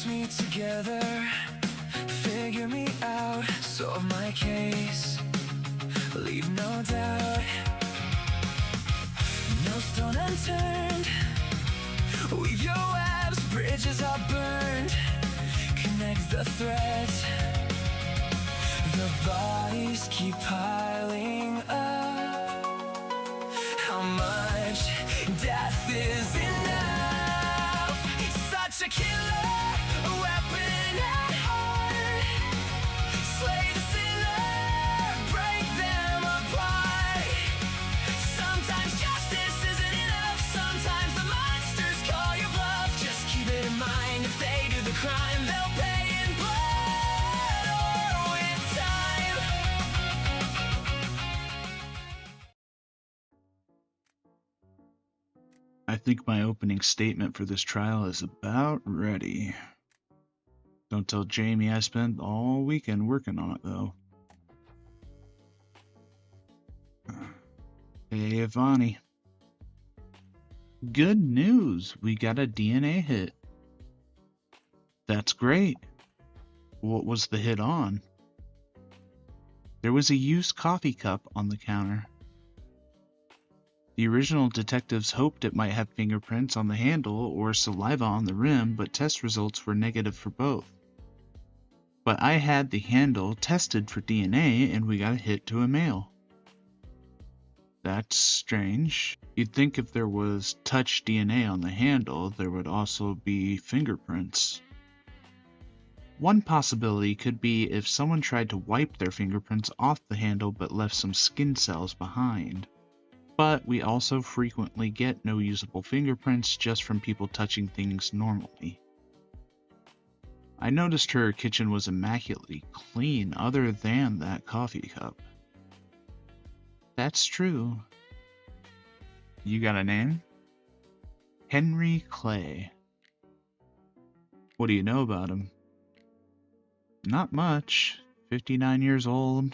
piece me together, figure me out, solve my case, leave no doubt, no stone unturned, weave your webs, bridges are burned, connect the threads, the bodies keep piling up, how much death is enough, such a killer, a weapon at heart, slay the sinner, break them apart, sometimes justice isn't enough, sometimes the monsters call your bluff, just keep it in mind, if they do the crime, they'll pay in blood or with time. I think my opening statement for this trial is about ready. Don't tell Jamie I spent all weekend working on it, though. Hey, Ivani. Good news! We got a DNA hit. That's great. What was the hit on? There was a used coffee cup on the counter. The original detectives hoped it might have fingerprints on the handle or saliva on the rim, but test results were negative for both. But I had the handle tested for DNA and we got a hit to a male. That's strange. You'd think if there was touch DNA on the handle, there would also be fingerprints. One possibility could be if someone tried to wipe their fingerprints off the handle but left some skin cells behind. But we also frequently get no usable fingerprints just from people touching things normally. I noticed her kitchen was immaculately clean other than that coffee cup. That's true. You got a name? Henry Clay. What do you know about him? Not much. 59 years old.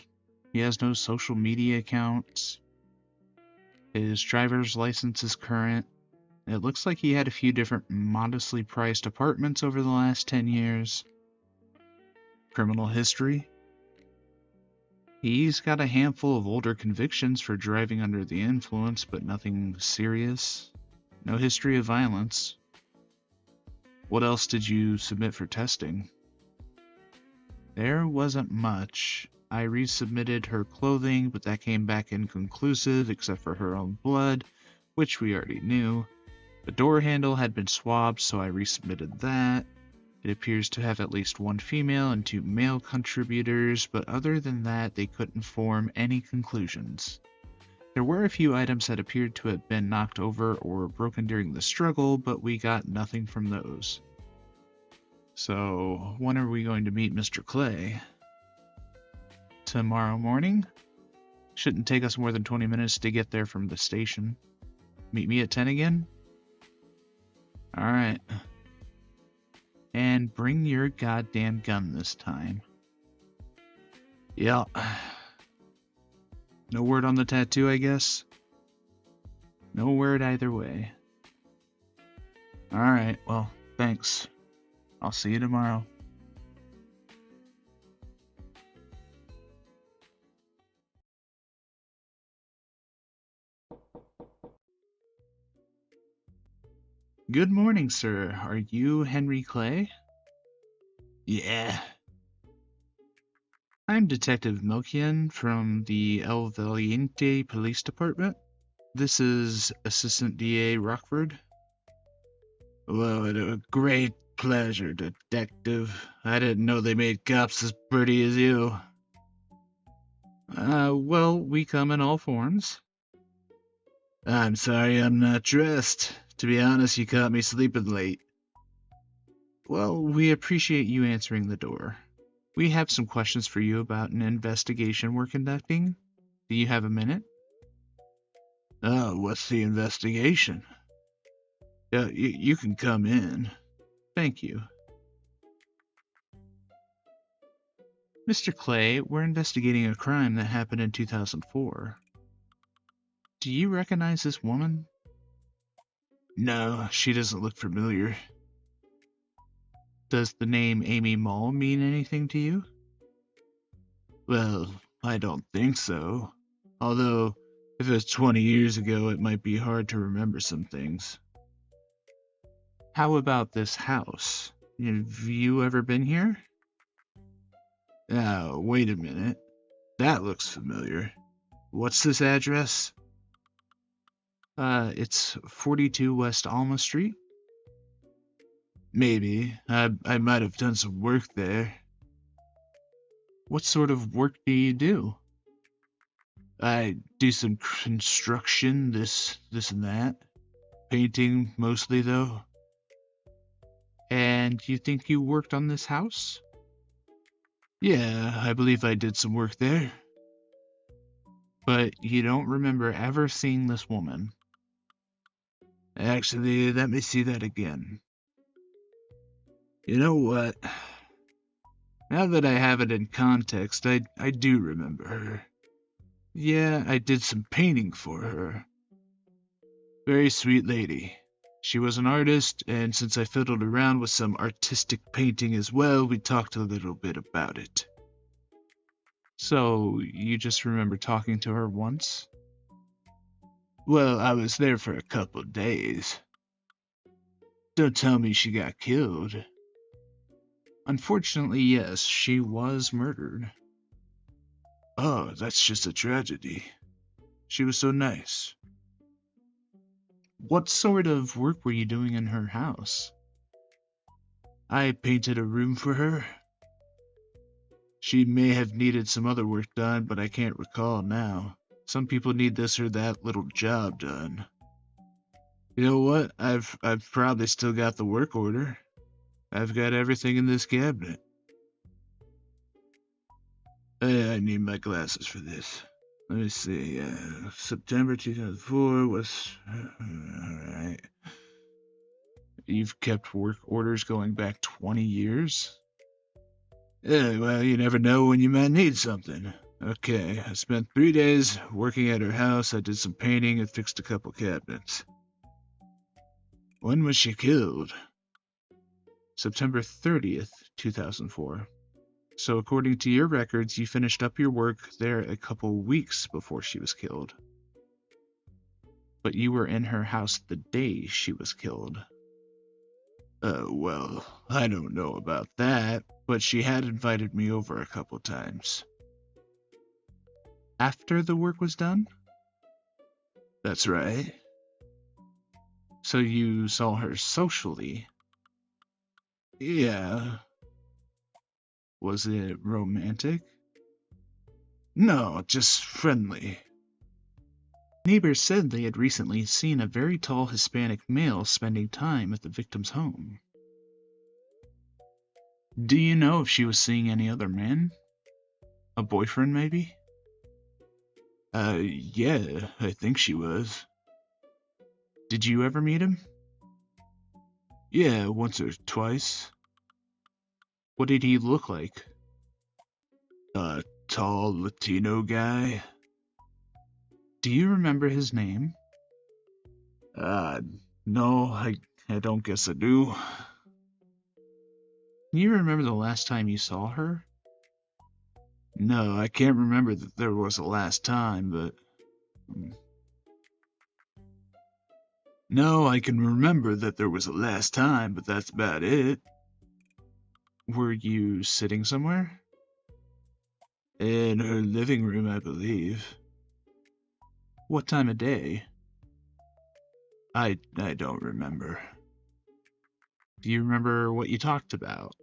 He has no social media accounts. His driver's license is current. It looks like he had a few different modestly priced apartments over the last 10 years. Criminal history? He's got a handful of older convictions for driving under the influence, but nothing serious. No history of violence. What else did you submit for testing? There wasn't much. I resubmitted her clothing, but that came back inconclusive except for her own blood, which we already knew. The door handle had been swabbed, so I resubmitted that. It appears to have at least one female and 2 male contributors, but other than that, they couldn't form any conclusions. There were a few items that appeared to have been knocked over or broken during the struggle, but we got nothing from those. So, when are we going to meet Mr. Clay? Tomorrow morning? Shouldn't take us more than 20 minutes to get there from the station. Meet me at 10 again? Alright. And bring your goddamn gun this time. Yeah. No word on the tattoo, I guess? No word either way. Alright, well, thanks. I'll see you tomorrow. Good morning, sir. Are you Henry Clay? Yeah. I'm Detective Melchian from the El Valiente Police Department. This is Assistant DA Rockford. Well, a great pleasure, Detective. I didn't know they made cops as pretty as you. Well, we come in all forms. I'm sorry I'm not dressed. To be honest, you caught me sleeping late. Well, we appreciate you answering the door. We have some questions for you about an investigation we're conducting. Do you have a minute? Oh, what's the investigation? You can come in. Thank you. Mr. Clay, we're investigating a crime that happened in 2004. Do you recognize this woman? No, she doesn't look familiar. Does the name Amy Mall mean anything to you? Well, I don't think so. Although, if it was 20 years ago, it might be hard to remember some things. How about this house? Have you ever been here? Oh, wait a minute. That looks familiar. What's this address? It's 42 West Alma Street. Maybe. I might have done some work there. What sort of work do you do? I do some construction, this and that. Painting mostly, though. And you think you worked on this house? Yeah, I believe I did some work there. But you don't remember ever seeing this woman? Actually, let me see that again. You know what? Now that I have it in context, I do remember her. Yeah, I did some painting for her. Very sweet lady. She was an artist, and since I fiddled around with some artistic painting as well, we talked a little bit about it. So, you just remember talking to her once? Well, I was there for a couple days. Don't tell me she got killed. Unfortunately, yes, she was murdered. Oh, that's just a tragedy. She was so nice. What sort of work were you doing in her house? I painted a room for her. She may have needed some other work done, but I can't recall now. Some people need this or that little job done. You know what? I've probably still got the work order. I've got everything in this cabinet. I need my glasses for this. Let me see. September 2004 was... Alright. You've kept work orders going back 20 years? Yeah, well, you never know when you might need something. Okay, I spent 3 days working at her house. I did some painting and fixed a couple cabinets. When was she killed? September 30th, 2004. So according to your records, you finished up your work there a couple weeks before she was killed. But you were in her house the day she was killed. Well, I don't know about that, but she had invited me over a couple times. After the work was done? That's right. So you saw her socially? Yeah. Was it romantic? No, just friendly. Neighbors said they had recently seen a very tall Hispanic male spending time at the victim's home. Do you know if she was seeing any other men? A boyfriend, maybe? Yeah, I think she was. Did you ever meet him? Yeah, once or twice. What did he look like? A tall Latino guy. Do you remember his name? No, I don't guess I do. Can you remember the last time you saw her? No, I can't remember that there was a last time, but... No, I can remember that there was a last time, but that's about it. Were you sitting somewhere? In her living room, I believe. What time of day? I don't remember. Do you remember what you talked about?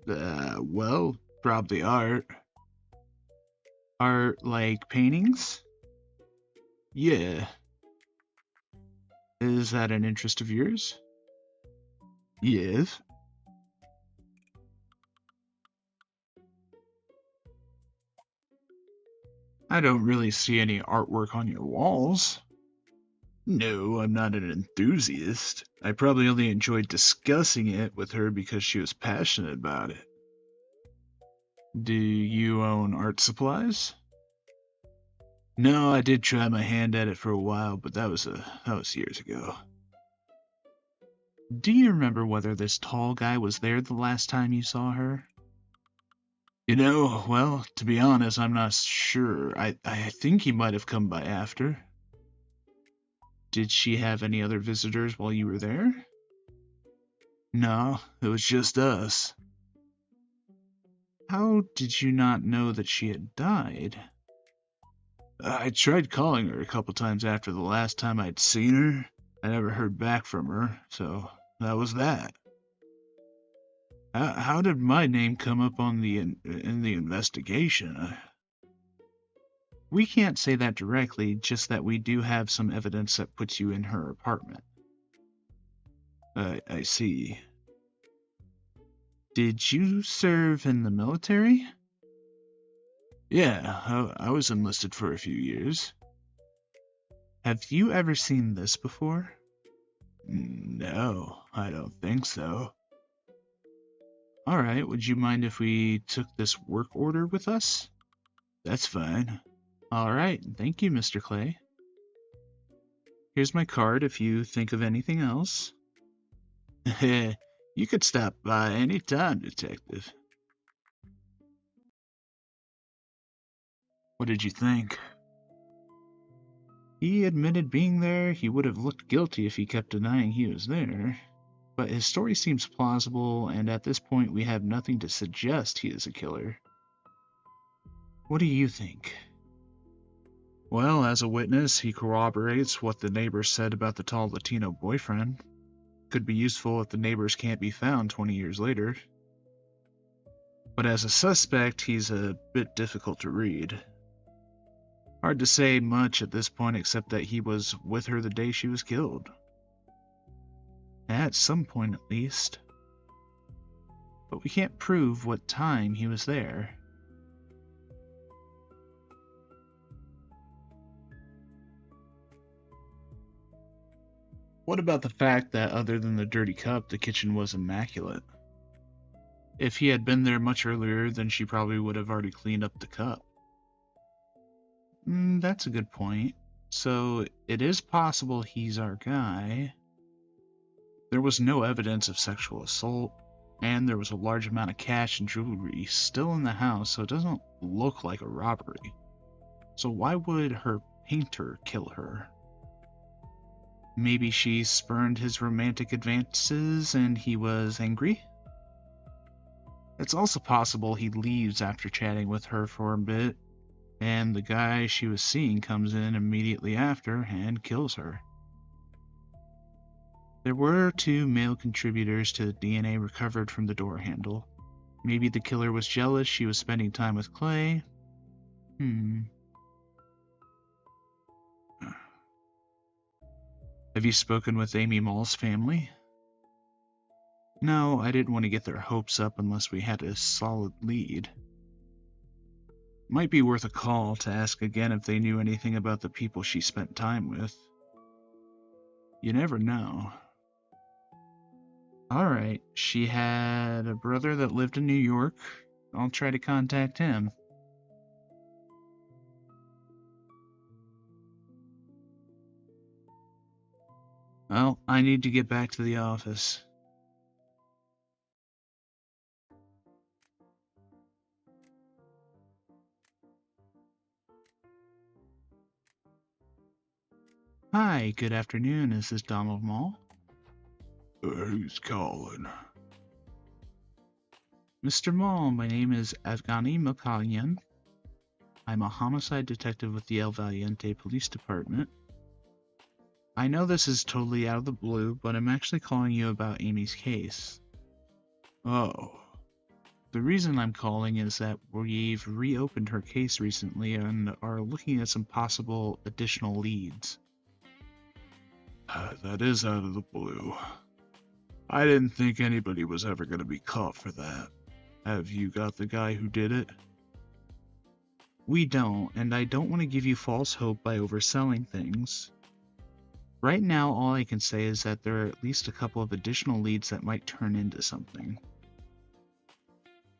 Well, probably art. Art like paintings? Yeah. Is that an interest of yours? Yes. I don't really see any artwork on your walls. No, I'm not an enthusiast. I probably only enjoyed discussing it with her because she was passionate about it. Do you own art supplies? No, I did try my hand at it for a while, but that was years ago. Do you remember whether this tall guy was there the last time you saw her? Well, to be honest, I'm not sure. I think he might have come by after. Did she have any other visitors while you were there? No, it was just us. How did you not know that she had died? I tried calling her a couple times after the last time I'd seen her. I never heard back from her, so that was that. How did my name come up on in the investigation? We can't say that directly, just that we do have some evidence that puts you in her apartment. I see. Did you serve in the military? Yeah, I was enlisted for a few years. Have you ever seen this before? No, I don't think so. Alright, would you mind if we took this work order with us? That's fine. Alright, thank you, Mr. Clay. Here's my card if you think of anything else. You could stop by any time, Detective. What did you think? He admitted being there. He would have looked guilty if he kept denying he was there. But his story seems plausible, and at this point we have nothing to suggest he is a killer. What do you think? Well, as a witness, he corroborates what the neighbors said about the tall Latino boyfriend. Could be useful if the neighbors can't be found 20 years later. But as a suspect, he's a bit difficult to read. Hard to say much at this point except that he was with her the day she was killed. At some point at least. But we can't prove what time he was there. What about the fact that other than the dirty cup, the kitchen was immaculate? If he had been there much earlier, then she probably would have already cleaned up the cup. That's a good point. So it is possible he's our guy. There was no evidence of sexual assault, and there was a large amount of cash and jewelry still in the house, so it doesn't look like a robbery. So why would her painter kill her? Maybe she spurned his romantic advances and he was angry? It's also possible he leaves after chatting with her for a bit, and the guy she was seeing comes in immediately after and kills her. There were 2 male contributors to the DNA recovered from the door handle. Maybe the killer was jealous she was spending time with Clay. Have you spoken with Amy Mall's family? No, I didn't want to get their hopes up unless we had a solid lead. Might be worth a call to ask again if they knew anything about the people she spent time with. You never know. Alright, she had a brother that lived in New York. I'll try to contact him. Well, I need to get back to the office. Hi, good afternoon. Is this Donald Mall? Who's calling? Mr. Mall, my name is Afghani Makalyan. I'm a homicide detective with the El Valiente Police Department. I know this is totally out of the blue, but I'm actually calling you about Amy's case. Oh. The reason I'm calling is that we've reopened her case recently and are looking at some possible additional leads. That is out of the blue. I didn't think anybody was ever going to be caught for that. Have you got the guy who did it? We don't, and I don't want to give you false hope by overselling things. Right now, all I can say is that there are at least a couple of additional leads that might turn into something.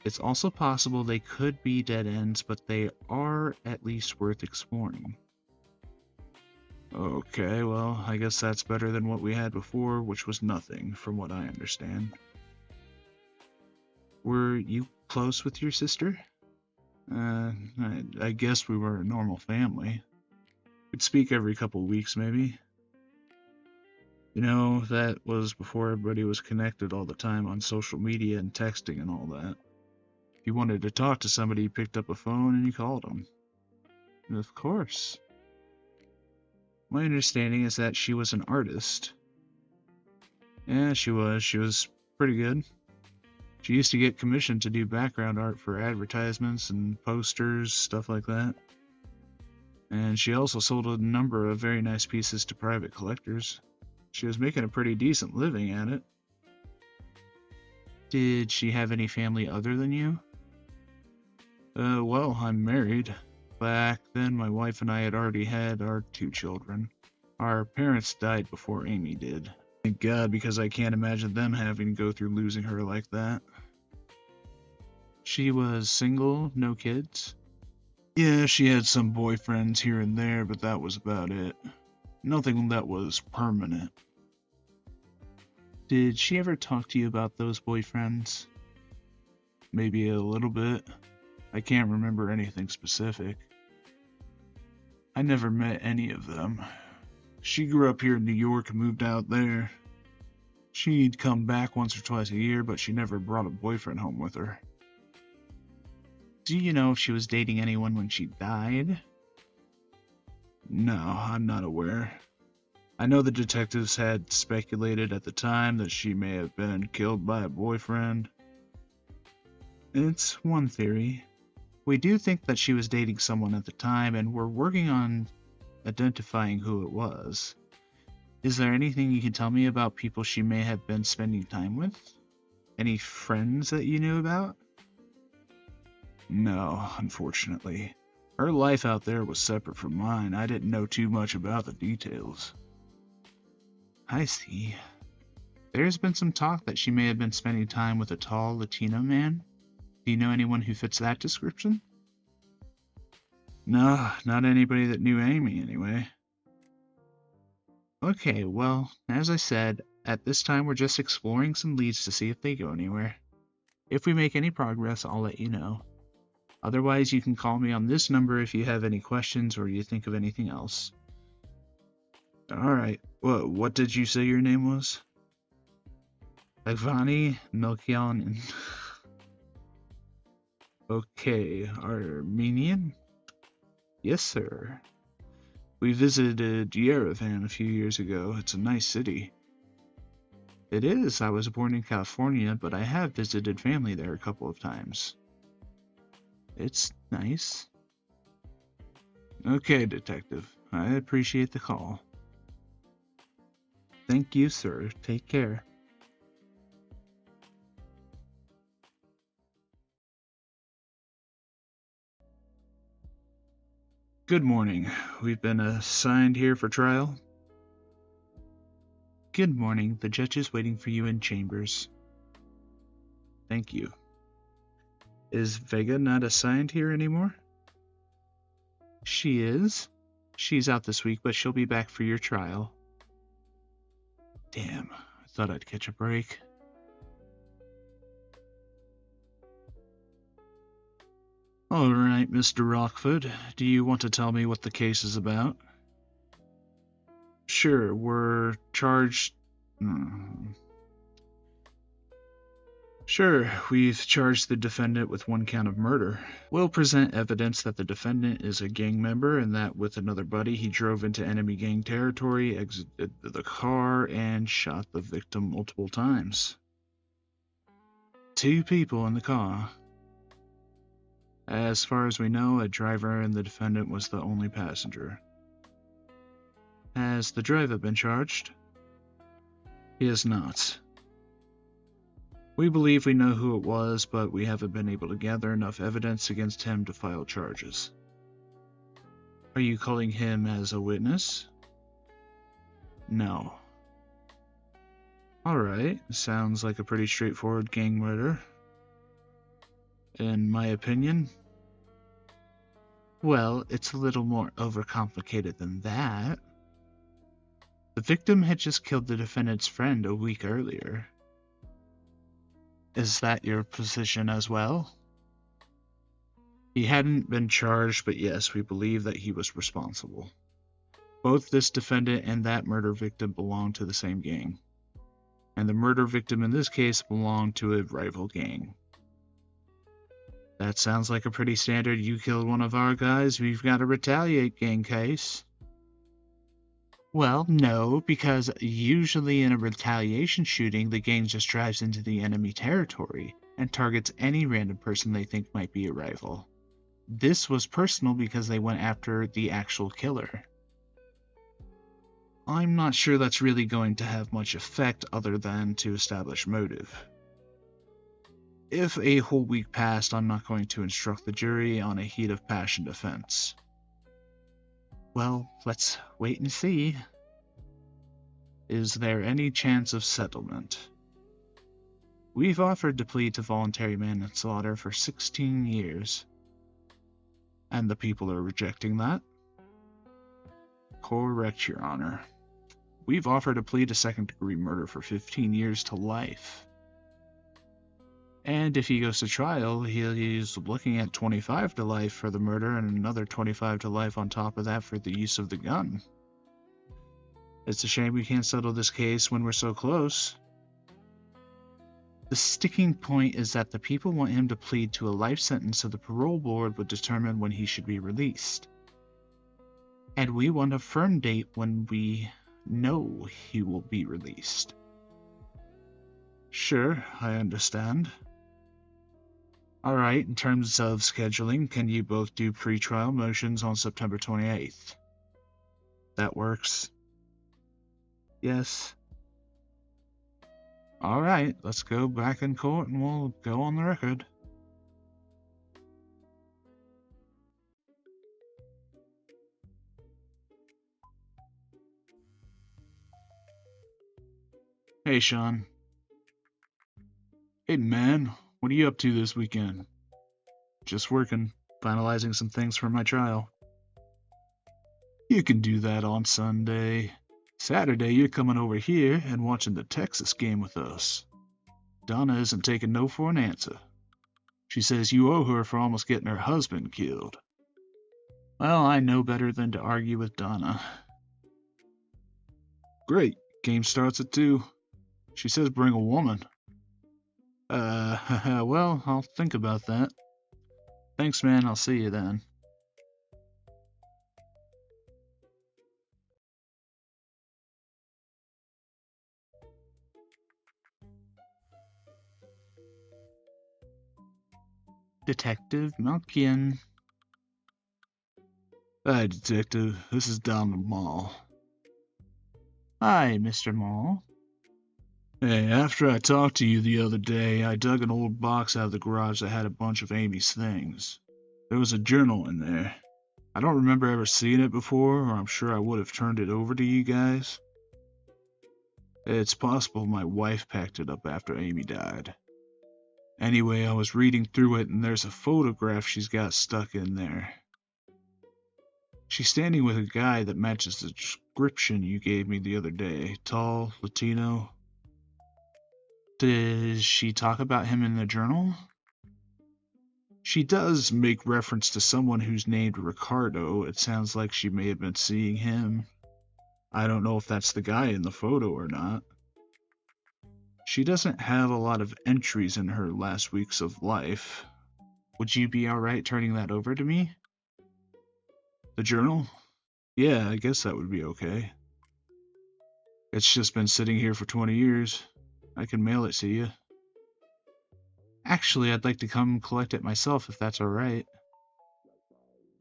It's also possible they could be dead ends, but they are at least worth exploring. Okay, well, I guess that's better than what we had before, which was nothing, from what I understand. Were you close with your sister? I guess we were a normal family. We'd speak every couple weeks, maybe. You know, that was before everybody was connected all the time on social media and texting and all that. If you wanted to talk to somebody, you picked up a phone and you called them. And of course. My understanding is that she was an artist. Yeah, she was. She was pretty good. She used to get commissioned to do background art for advertisements and posters, stuff like that. And she also sold a number of very nice pieces to private collectors. She was making a pretty decent living at it. Did she have any family other than you? Well, I'm married. Back then, my wife and I had already had our 2 children. Our parents died before Amy did. Thank God, because I can't imagine them having to go through losing her like that. She was single, no kids? Yeah, she had some boyfriends here and there, but that was about it. Nothing that was permanent. Did she ever talk to you about those boyfriends? Maybe a little bit. I can't remember anything specific. I never met any of them. She grew up here in New York and moved out there. She'd come back once or twice a year, but she never brought a boyfriend home with her. Do you know if she was dating anyone when she died? No, I'm not aware. I know the detectives had speculated at the time that she may have been killed by a boyfriend. It's one theory. We do think that she was dating someone at the time, and we're working on identifying who it was. Is there anything you can tell me about people she may have been spending time with? Any friends that you knew about? No, unfortunately. Her life out there was separate from mine. I didn't know too much about the details. I see. There's been some talk that she may have been spending time with a tall Latino man. Do you know anyone who fits that description? No, not anybody that knew Amy, anyway. Okay, well, as I said, at this time we're just exploring some leads to see if they go anywhere. If we make any progress, I'll let you know. Otherwise, you can call me on this number if you have any questions or you think of anything else. Alright, what did you say your name was? Ivani Melchion. Okay, Armenian? Yes, sir. We visited Yerevan a few years ago. It's a nice city. It is. I was born in California, but I have visited family there a couple of times. It's nice. Okay, detective. I appreciate the call. Thank you, sir. Take care. Good morning. We've been assigned here for trial. Good morning. The judge is waiting for you in chambers. Thank you. Is Vega not assigned here anymore? She is. She's out this week, but she'll be back for your trial. Damn, I thought I'd catch a break. Alright, Mr. Rockford, do you want to tell me what the case is about? Sure, we're charged... Sure, we've charged the defendant with 1 count of murder. We'll present evidence that the defendant is a gang member and that with another buddy he drove into enemy gang territory, exited the car, and shot the victim multiple times. 2 people in the car. As far as we know, a driver and the defendant was the only passenger. Has the driver been charged? He has not. We believe we know who it was, but we haven't been able to gather enough evidence against him to file charges. Are you calling him as a witness? No. Alright, sounds like a pretty straightforward gang murder. In my opinion. Well, it's a little more overcomplicated than that. The victim had just killed the defendant's friend a week earlier. Is that your position as well? He hadn't been charged, but yes, we believe that he was responsible. Both this defendant and that murder victim belong to the same gang. And the murder victim in this case belonged to a rival gang. That sounds like a pretty standard "you killed one of our guys, we've got to retaliate" gang case. Well, no, because usually in a retaliation shooting, the gang just drives into the enemy territory and targets any random person they think might be a rival. This was personal because they went after the actual killer. I'm not sure that's really going to have much effect other than to establish motive. If a whole week passed, I'm not going to instruct the jury on a heat of passion defense. Well, let's wait and see. Is there any chance of settlement? We've offered to plead to voluntary manslaughter for 16 years. And the people are rejecting that? Correct, Your Honor. We've offered to plead to second-degree murder for 15 years to life. And if he goes to trial, he's looking at 25 to life for the murder and another 25 to life on top of that for the use of the gun. It's a shame we can't settle this case when we're so close. The sticking point is that the people want him to plead to a life sentence so the parole board would determine when he should be released. And we want a firm date when we know he will be released. Sure, I understand. Alright, in terms of scheduling, can you both do pre-trial motions on September 28th? That works. Yes. Alright, let's go back in court and we'll go on the record. Hey, Sean. Hey, man, what are you up to this weekend? Just working, finalizing some things for my trial. You can do that on Sunday. Saturday, you're coming over here and watching the Texas game with us. Donna isn't taking no for an answer. She says you owe her for almost getting her husband killed. Well, I know better than to argue with Donna. Great, game starts at 2. She says bring a woman. Well, I'll think about that. Thanks, man, I'll see you then. Detective Malkian. Hi, Detective. This is Donald Mall. Hi, Mr. Mall. Hey, after I talked to you the other day, I dug an old box out of the garage that had a bunch of Amy's things. There was a journal in there. I don't remember ever seeing it before, or I'm sure I would have turned it over to you guys. It's possible my wife packed it up after Amy died. Anyway, I was reading through it and there's a photograph she's got stuck in there. She's standing with a guy that matches the description you gave me the other day. Tall, Latino. Does she talk about him in the journal? She does make reference to someone who's named Ricardo. It sounds like she may have been seeing him. I don't know if that's the guy in the photo or not. She doesn't have a lot of entries in her last weeks of life. Would you be alright turning that over to me? The journal? Yeah, I guess that would be okay. It's just been sitting here for 20 years. I can mail it to you. Actually, I'd like to come collect it myself if that's alright.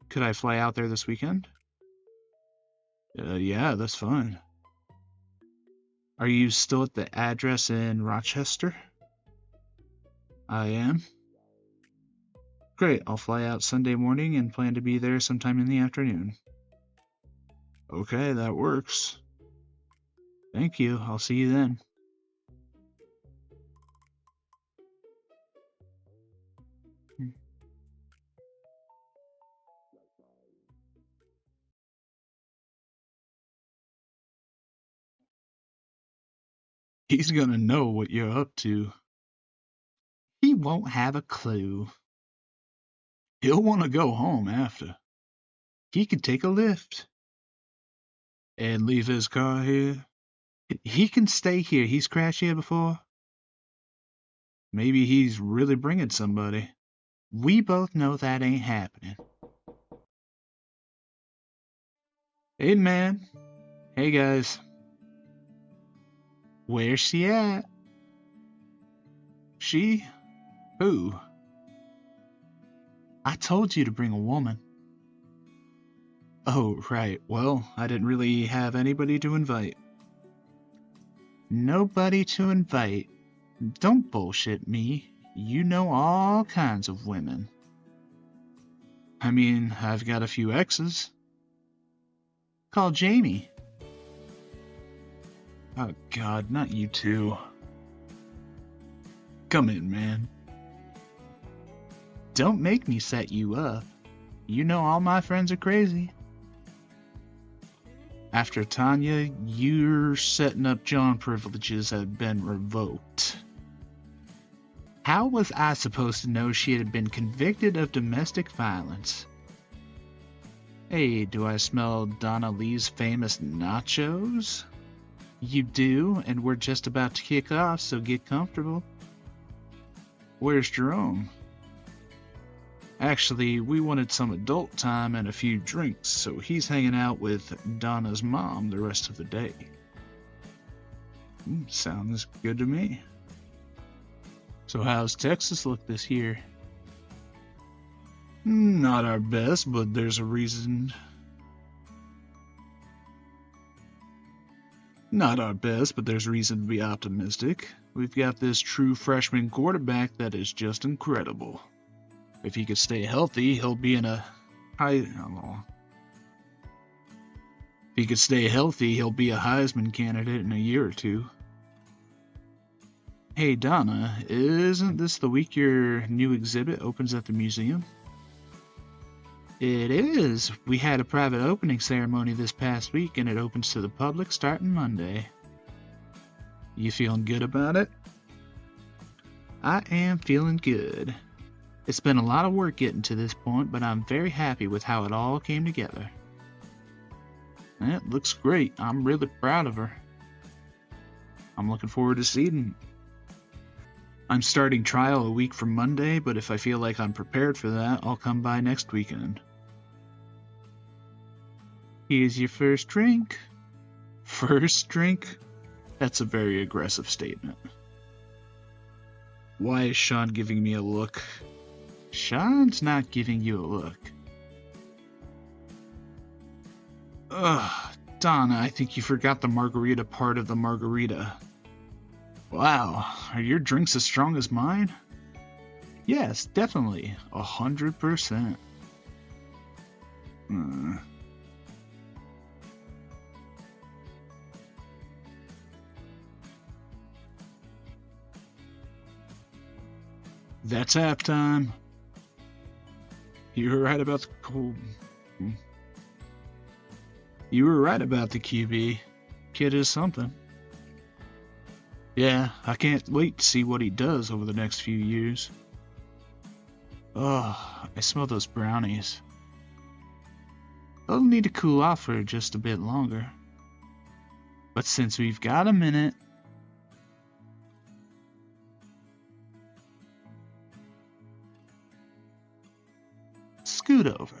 Could I fly out there this weekend? Yeah, that's fine. Are you still at the address in Rochester? I am. Great, I'll fly out Sunday morning and plan to be there sometime in the afternoon. Okay, that works. Thank you, I'll see you then. He's gonna know what you're up to. He won't have a clue. He'll want to go home after. He could take a lift. And leave his car here? He can stay here. He's crashed here before. Maybe he's really bringing somebody. We both know that ain't happening. Hey, man. Hey, guys. Where's she at? She? Who? I told you to bring a woman. Oh, right. Well, I didn't really have anybody to invite. Nobody to invite? Don't bullshit me. You know all kinds of women. I mean, I've got a few exes. Call Jamie. Oh, God, not you two. Come in, man. Don't make me set you up. You know all my friends are crazy. After Tanya, your setting up John privileges have been revoked. How was I supposed to know she had been convicted of domestic violence? Hey, do I smell Donna Lee's famous nachos? You do, and we're just about to kick off, so get comfortable. Where's Jerome? Actually, we wanted some adult time and a few drinks, so he's hanging out with Donna's mom the rest of the day. Sounds good to me. So how's Texas look this year? Not our best, but there's a reason. Not our best, but there's reason to be optimistic. We've got this true freshman quarterback that is just incredible. If he could stay healthy, he'll be in a If he could stay healthy, he'll be a Heisman candidate in a year or two. Hey Donna, isn't this the week your new exhibit opens at the museum? It is. We had a private opening ceremony this past week and it opens to the public starting Monday. You feeling good about it? I am feeling good. It's been a lot of work getting to this point, but I'm very happy with how it all came together. It looks great. I'm really proud of her. I'm looking forward to seeing it. I'm starting trial a week from Monday, but if I feel like I'm prepared for that, I'll come by next weekend. Here's your first drink. First drink? That's a very aggressive statement. Why is Sean giving me a look? Sean's not giving you a look. Ugh, Donna, I think you forgot the margarita part of the margarita. Wow, are your drinks as strong as mine? Yes, definitely, 100%. That's halftime. You were right about the QB. Kid is something. Yeah, I can't wait to see what he does over the next few years. Oh, I smell those brownies. They'll need to cool off for just a bit longer. But since we've got a minute, scoot over.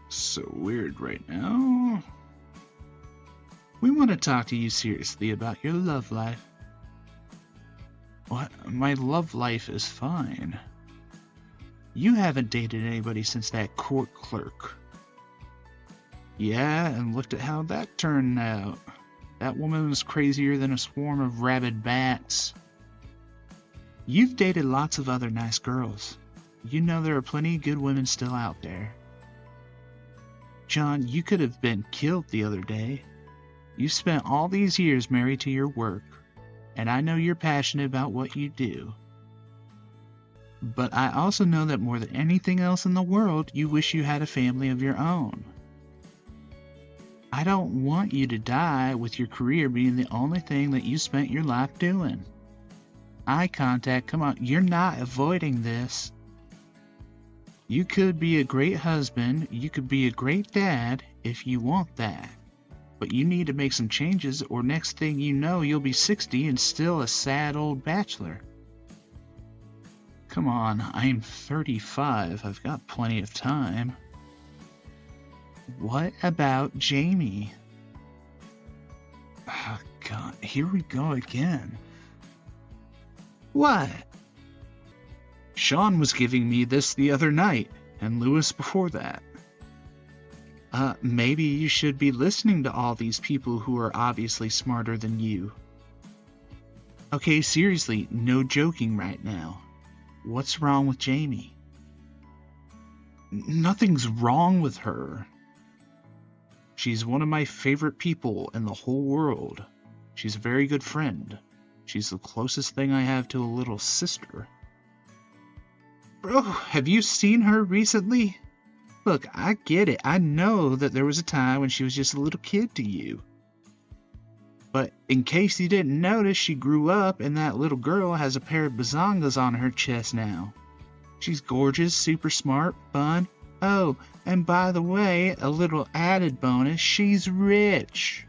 So weird right now. We want to talk to you seriously about your love life. What? My love life is fine. You haven't dated anybody since that court clerk. Yeah, and looked at how that turned out. That woman was crazier than a swarm of rabid bats. You've dated lots of other nice girls. You know there are plenty of good women still out there. John, you could have been killed the other day. You spent all these years married to your work, and I know you're passionate about what you do. But I also know that more than anything else in the world, you wish you had a family of your own. I don't want you to die with your career being the only thing that you spent your life doing. Eye contact, come on, you're not avoiding this. You could be a great husband, you could be a great dad if you want that. But you need to make some changes, or next thing you know, you'll be 60 and still a sad old bachelor. Come on, I'm 35. I've got plenty of time. What about Jamie? Oh, God, here we go again. What? Sean was giving me this the other night, and Lewis before that. Maybe you should be listening to all these people who are obviously smarter than you. Okay, seriously, no joking right now. What's wrong with Jamie? Nothing's wrong with her. She's one of my favorite people in the whole world. She's a very good friend. She's the closest thing I have to a little sister. Bro, have you seen her recently? Look, I get it. I know that there was a time when she was just a little kid to you. But in case you didn't notice, she grew up and that little girl has a pair of bazongas on her chest now. She's gorgeous, super smart, fun. Oh, and by the way, a little added bonus, she's rich.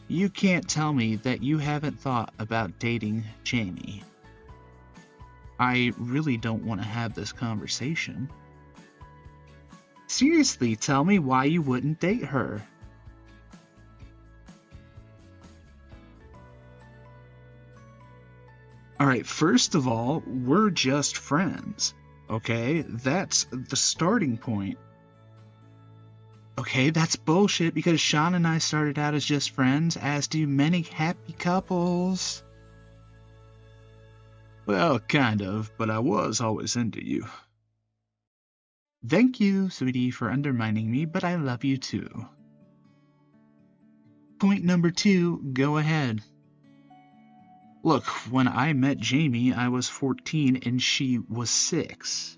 You can't tell me that you haven't thought about dating Jamie. I really don't want to have this conversation. Seriously, tell me why you wouldn't date her. Alright, first of all, we're just friends. Okay, that's the starting point. Okay, that's bullshit because Sean and I started out as just friends, as do many happy couples. Well, kind of, but I was always into you. Thank you, sweetie, for undermining me, but I love you too. Point number 2, go ahead. Look, when I met Jamie, I was 14 and she was 6.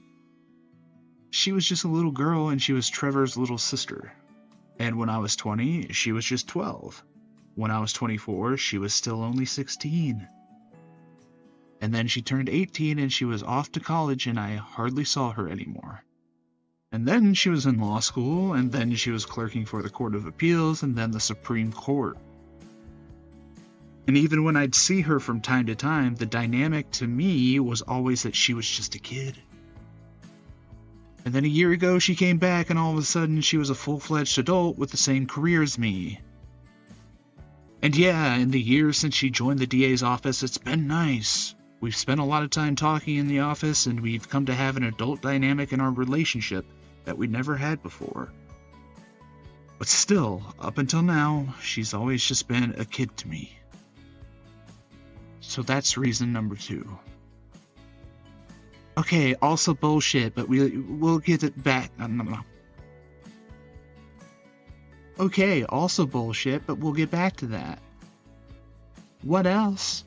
She was just a little girl and she was Trevor's little sister. And when I was 20, she was just 12. When I was 24, she was still only 16. And then she turned 18 and she was off to college and I hardly saw her anymore. And then she was in law school, and then she was clerking for the Court of Appeals, and then the Supreme Court. And even when I'd see her from time to time, the dynamic to me was always that she was just a kid. And then a year ago she came back and all of a sudden she was a full-fledged adult with the same career as me. And yeah, in the years since she joined the DA's office, it's been nice. We've spent a lot of time talking in the office and we've come to have an adult dynamic in our relationship that we never had before. But still, up until now, she's always just been a kid to me. So that's reason number 2. Okay, also bullshit, but we'll get it back. No. Okay, also bullshit, but we'll get back to that. What else?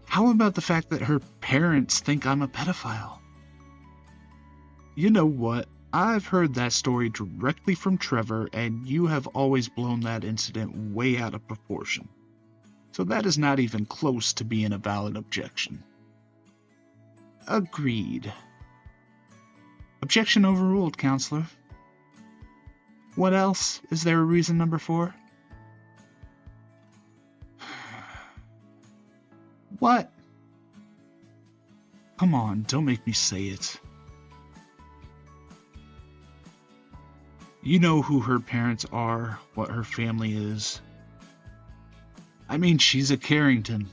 How about the fact that her parents think I'm a pedophile? You know what? I've heard that story directly from Trevor, and you have always blown that incident way out of proportion. So that is not even close to being a valid objection. Agreed. Objection overruled, counselor. What else? Is there a reason number 4? What? Come on, don't make me say it. You know who her parents are, what her family is. I mean, she's a Carrington.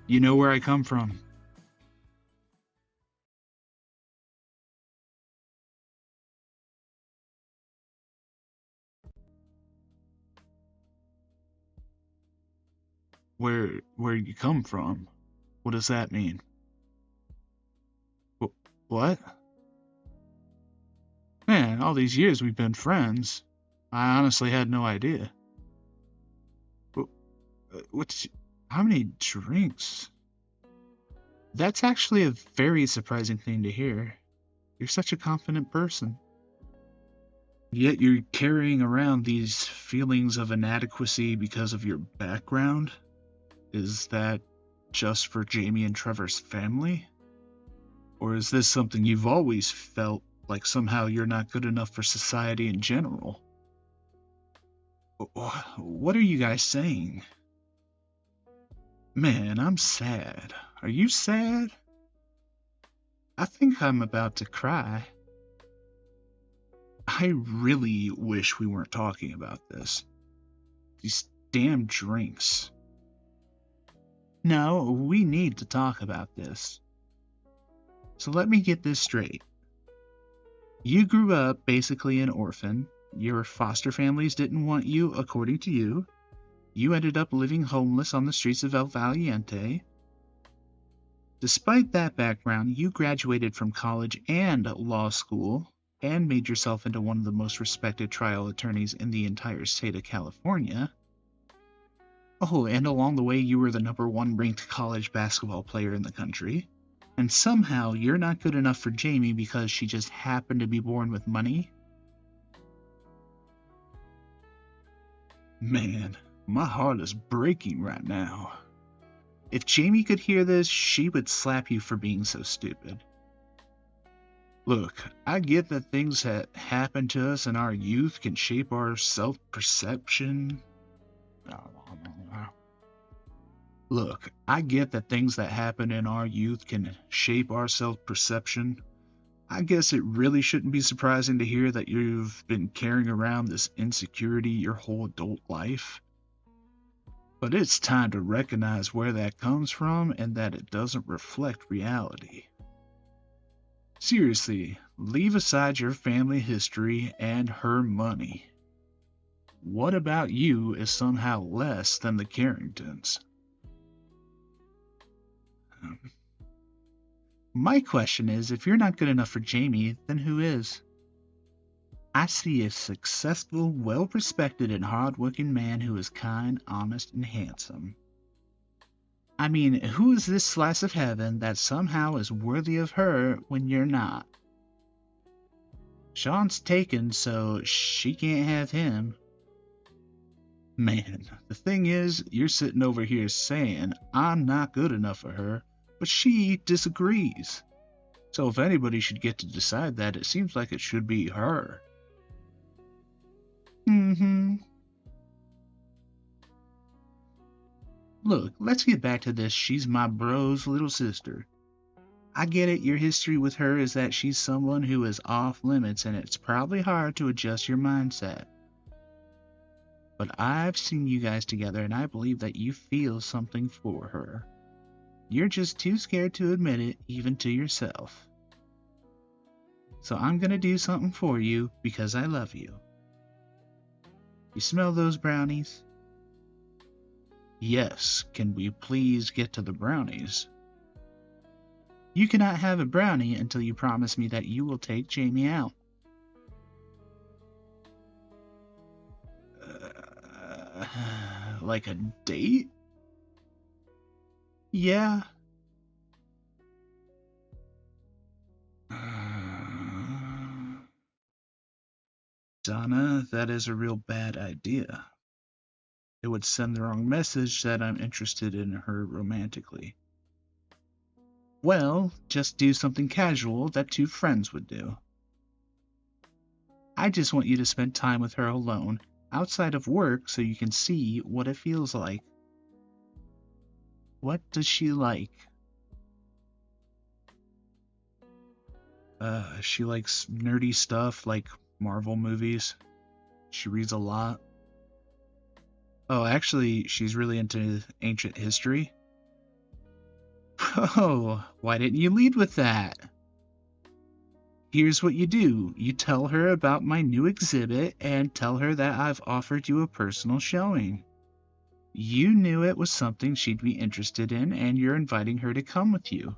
You know where I come from. Where you come from? What does that mean? What? Man, all these years we've been friends. I honestly had no idea. Wh- What's how many drinks? That's actually a very surprising thing to hear. You're such a confident person. Yet you're carrying around these feelings of inadequacy because of your background? Is that just for Jamie and Trevor's family? Or is this something you've always felt like somehow you're not good enough for society in general? What are you guys saying? Man, I'm sad. Are you sad? I think I'm about to cry. I really wish we weren't talking about this. These damn drinks. No, we need to talk about this. So let me get this straight. You grew up basically an orphan. Your foster families didn't want you, according to you. You ended up living homeless on the streets of El Valiente. Despite that background, you graduated from college and law school and made yourself into one of the most respected trial attorneys in the entire state of California. Oh, and along the way, you were the #1 ranked college basketball player in the country. And somehow, you're not good enough for Jamie because she just happened to be born with money? Man, my heart is breaking right now. If Jamie could hear this, she would slap you for being so stupid. Look, I get that things that happen to us in our youth can shape our self-perception. Look, I get that things that happen in our youth can shape our self-perception. I guess it really shouldn't be surprising to hear that you've been carrying around this insecurity your whole adult life. But it's time to recognize where that comes from and that it doesn't reflect reality. Seriously, leave aside your family history and her money. What about you is somehow less than the Carringtons? My question is, if you're not good enough for Jamie, then who is? I see a successful, well-respected, and hard-working man who is kind, honest, and handsome. I mean, who is this slice of heaven that somehow is worthy of her when you're not? Sean's taken, so she can't have him. Man, the thing is, you're sitting over here saying I'm not good enough for her, but she disagrees. So if anybody should get to decide that, it seems like it should be her. Look, let's get back to this she's my bro's little sister. I get it, your history with her is that she's someone who is off limits and it's probably hard to adjust your mindset. But I've seen you guys together and I believe that you feel something for her. You're just too scared to admit it, even to yourself. So I'm gonna do something for you because I love you. You smell those brownies? Yes, can we please get to the brownies? You cannot have a brownie until you promise me that you will take Jamie out. Like a date? Yeah. Donna, that is a real bad idea. It would send the wrong message that I'm interested in her romantically. Well, just do something casual that two friends would do. I just want you to spend time with her alone, outside of work, so you can see what it feels like. What does she like? She likes nerdy stuff like Marvel movies. She reads a lot. Oh, actually, she's really into ancient history. Oh, why didn't you lead with that? Here's what you do. You tell her about my new exhibit and tell her that I've offered you a personal showing. You knew it was something she'd be interested in and you're inviting her to come with you.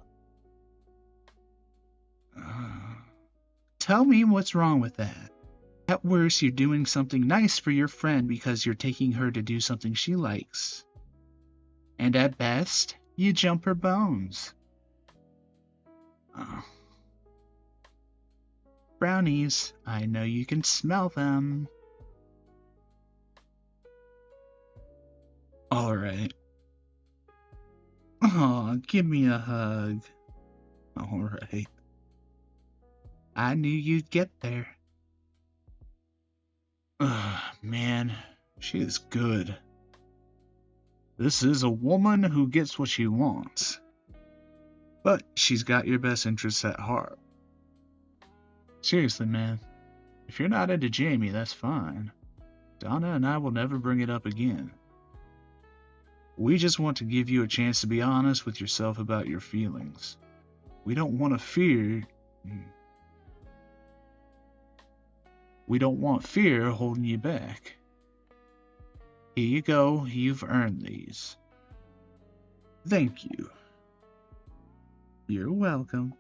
Tell me what's wrong with that. At worst, you're doing something nice for your friend because you're taking her to do something she likes. And at best, you jump her bones. Oh. Brownies, I know you can smell them. Alright. Aw, give me a hug. Alright. I knew you'd get there. Ugh, man, she is good. This is a woman who gets what she wants. But she's got your best interests at heart. Seriously, man. If you're not into Jamie, that's fine. Donna and I will never bring it up again. We just want to give you a chance to be honest with yourself about your feelings. We don't want fear holding you back. Here you go, you've earned these. Thank you. You're welcome.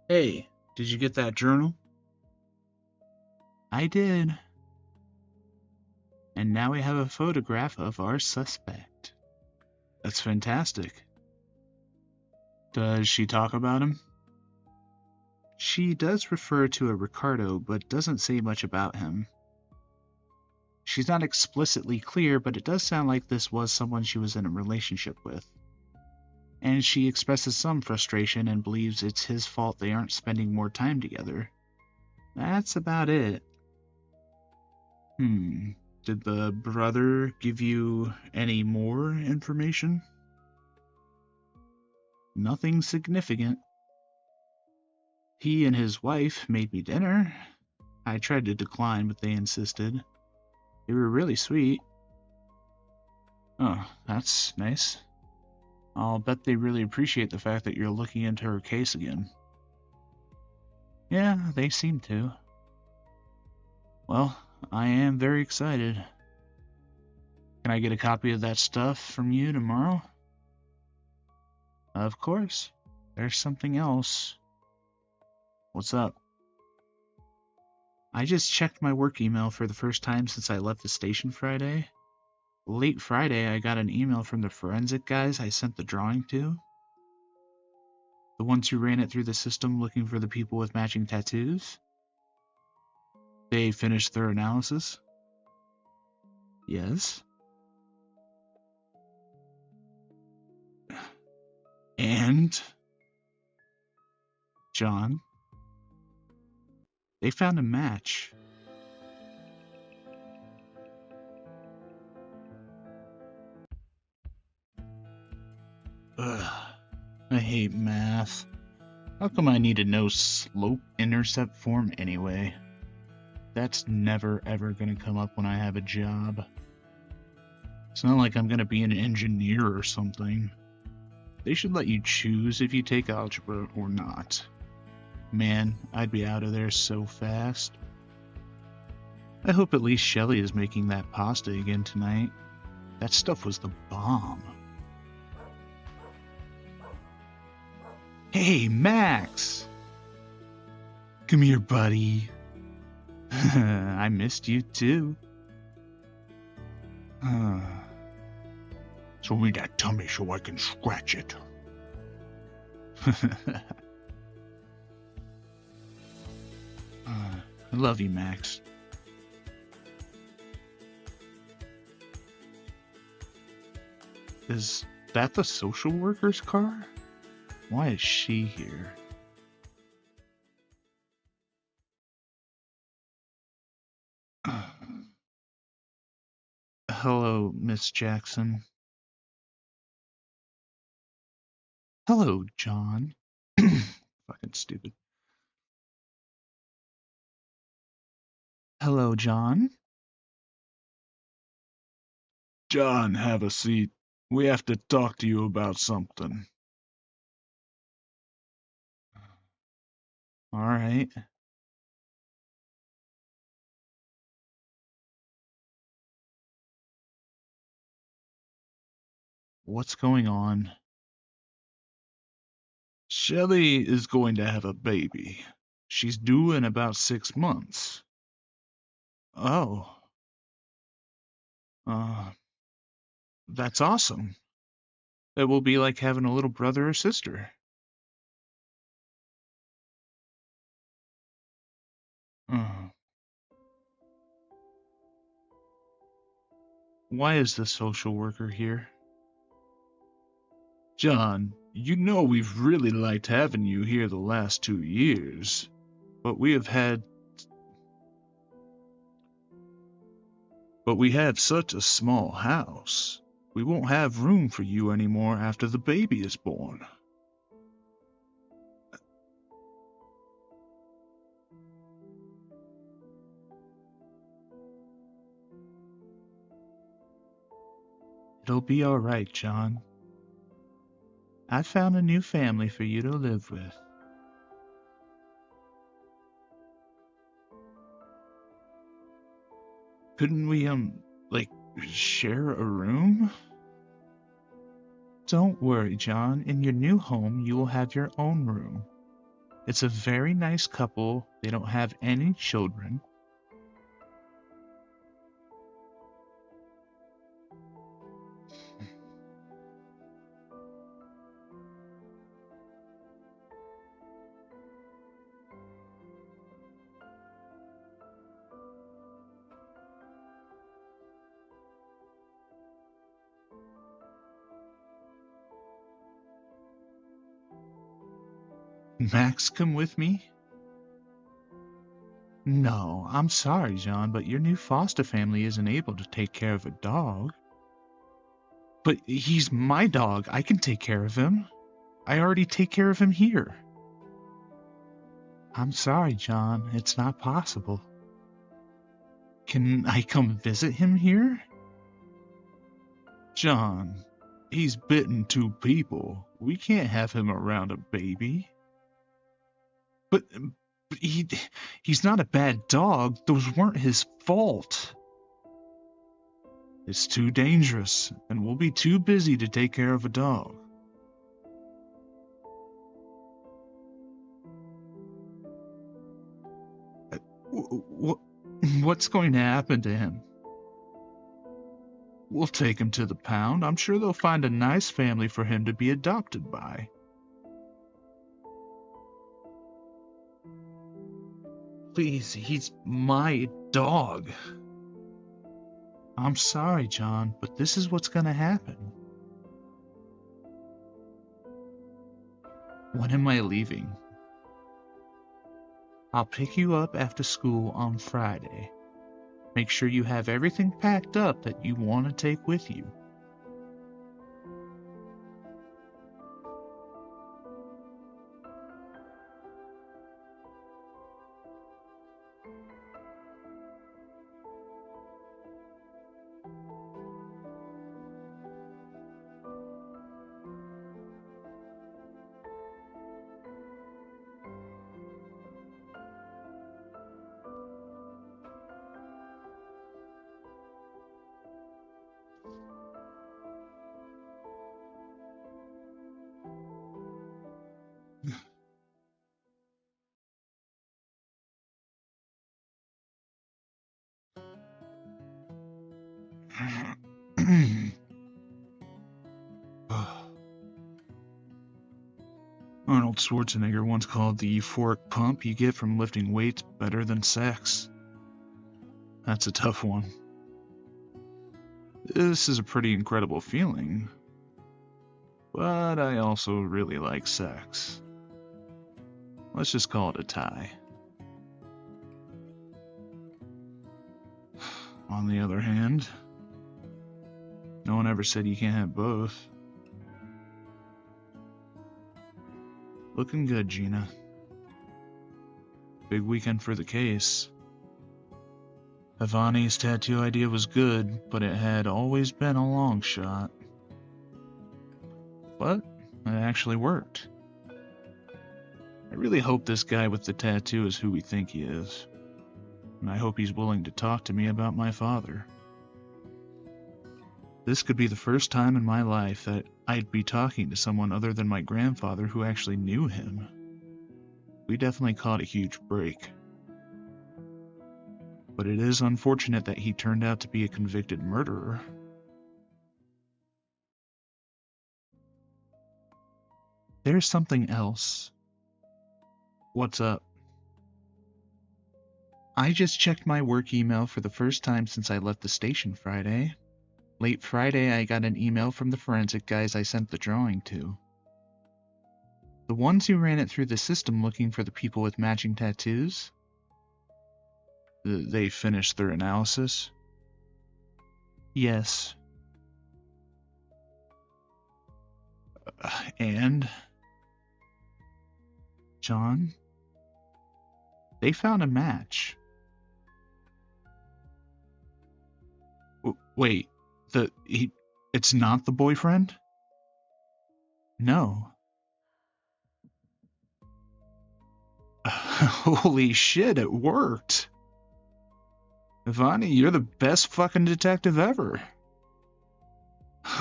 Hey, did you get that journal? I did. And now we have a photograph of our suspect. That's fantastic. Does she talk about him? She does refer to a Ricardo, but doesn't say much about him. She's not explicitly clear, but it does sound like this was someone she was in a relationship with. And she expresses some frustration and believes it's his fault they aren't spending more time together. That's about it. Did the brother give you any more information? Nothing significant. He and his wife made me dinner. I tried to decline, but they insisted. They were really sweet. Oh, that's nice. I'll bet they really appreciate the fact that you're looking into her case again. Yeah, they seem to. Well, I am very excited. Can I get a copy of that stuff from you tomorrow? Of course. There's something else. What's up? I just checked my work email for the first time since I left the station Friday. Late Friday, I got an email from the forensic guys I sent the drawing to. The ones who ran it through the system looking for the people with matching tattoos. They finished their analysis? Yes. And? John? They found a match. Ugh, I hate math. How come I need to know slope-intercept form anyway? That's never ever gonna come up when I have a job. It's not like I'm gonna be an engineer or something. They should let you choose if you take algebra or not. Man, I'd be out of there so fast. I hope at least Shelly is making that pasta again tonight. That stuff was the bomb. Hey, Max! Come here, buddy. I missed you too. Show me that tummy so I can scratch it. I love you, Max. Is that the social worker's car? Why is she here? Hello, Miss Jackson. Hello, John. Fucking stupid. Hello, John. John, have a seat. We have to talk to you about something. All right. What's going on? Shelly is going to have a baby. She's due in about 6 months. Oh. Uh, that's awesome. It will be like having a little brother or sister. Uh, why is the social worker here? John, you know we've really liked having you here the last 2 years, but we have such a small house. We won't have room for you anymore after the baby is born. It'll be all right, John. I found a new family for you to live with. Couldn't we, like, share a room? Don't worry, John. In your new home, you will have your own room. It's a very nice couple. They don't have any children. Max, come with me? No, I'm sorry, John, but your new foster family isn't able to take care of a dog. But he's my dog. I can take care of him. I already take care of him here. I'm sorry, John. It's not possible. Can I come visit him here? John, he's bitten 2 people. We can't have him around a baby. But he's not a bad dog. Those weren't his fault. It's too dangerous, and we'll be too busy to take care of a dog. What's going to happen to him? We'll take him to the pound. I'm sure they'll find a nice family for him to be adopted by. Please, he's my dog. I'm sorry, John, but this is what's gonna happen. When am I leaving? I'll pick you up after school on Friday. Make sure you have everything packed up that you want to take with you. Arnold Schwarzenegger once called the euphoric pump you get from lifting weights better than sex. That's a tough one. This is a pretty incredible feeling, but I also really like sex. Let's just call it a tie. On the other hand, no one ever said you can't have both. Looking good, Gina. Big weekend for the case. Ivani's tattoo idea was good, but it had always been a long shot. But it actually worked. I really hope this guy with the tattoo is who we think he is. And I hope he's willing to talk to me about my father. This could be the first time in my life that I'd be talking to someone other than my grandfather who actually knew him. We definitely caught a huge break. But it is unfortunate that he turned out to be a convicted murderer. There's something else. What's up? I just checked my work email for the first time since I left the station Friday. Late Friday, I got an email from the forensic guys I sent the drawing to. The ones who ran it through the system looking for the people with matching tattoos. They finished their analysis? Yes. And? John? They found a match. Wait, it's not the boyfriend? No. Holy shit, it worked. Ivani, you're the best fucking detective ever.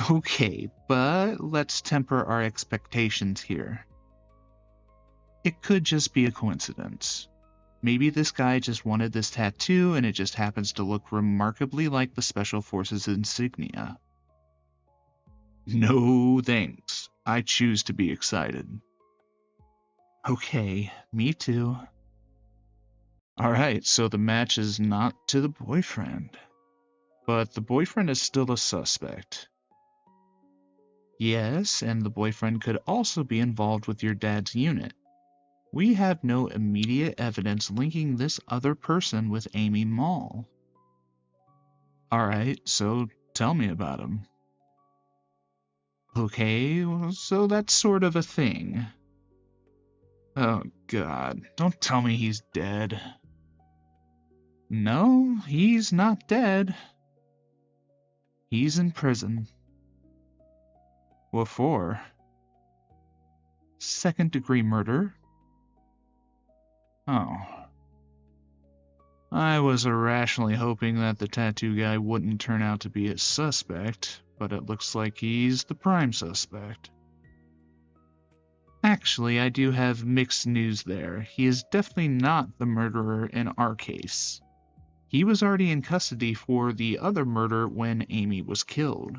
Okay, but let's temper our expectations here. It could just be a coincidence. Maybe this guy just wanted this tattoo and it just happens to look remarkably like the Special Forces insignia. No thanks. I choose to be excited. Okay, me too. Alright, so the match is not to the boyfriend. But the boyfriend is still a suspect. Yes, and the boyfriend could also be involved with your dad's unit. We have no immediate evidence linking this other person with Amy Mall. Alright, so tell me about him. Okay, well, so that's sort of a thing. Oh god, don't tell me he's dead. No, he's not dead. He's in prison. What for? Second-degree murder. Oh. I was irrationally hoping that the tattoo guy wouldn't turn out to be a suspect, but it looks like he's the prime suspect. Actually, I do have mixed news there. He is definitely not the murderer in our case. He was already in custody for the other murder when Amy was killed.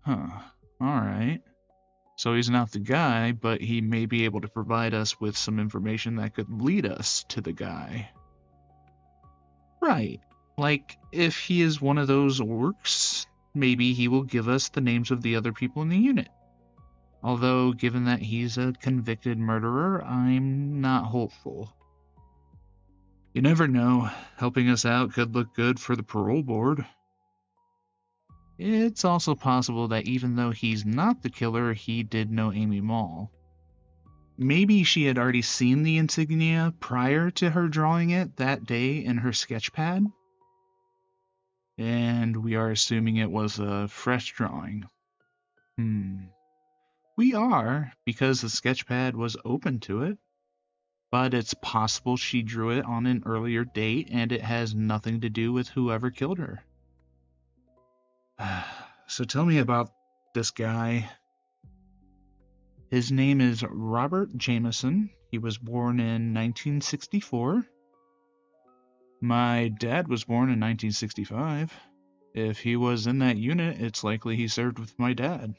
Huh. Alright. So he's not the guy, but he may be able to provide us with some information that could lead us to the guy. Right. Like, if he is one of those orcs, maybe he will give us the names of the other people in the unit. Although, given that he's a convicted murderer, I'm not hopeful. You never know. Helping us out could look good for the parole board. It's also possible that even though he's not the killer, he did know Amy Mall. Maybe she had already seen the insignia prior to her drawing it that day in her sketch pad. And we are assuming it was a fresh drawing. We are, because the sketch pad was open to it. But it's possible she drew it on an earlier date and it has nothing to do with whoever killed her. So tell me about this guy. His name is Robert Jameson. He was born in 1964. My dad was born in 1965. If he was in that unit, it's likely he served with my dad.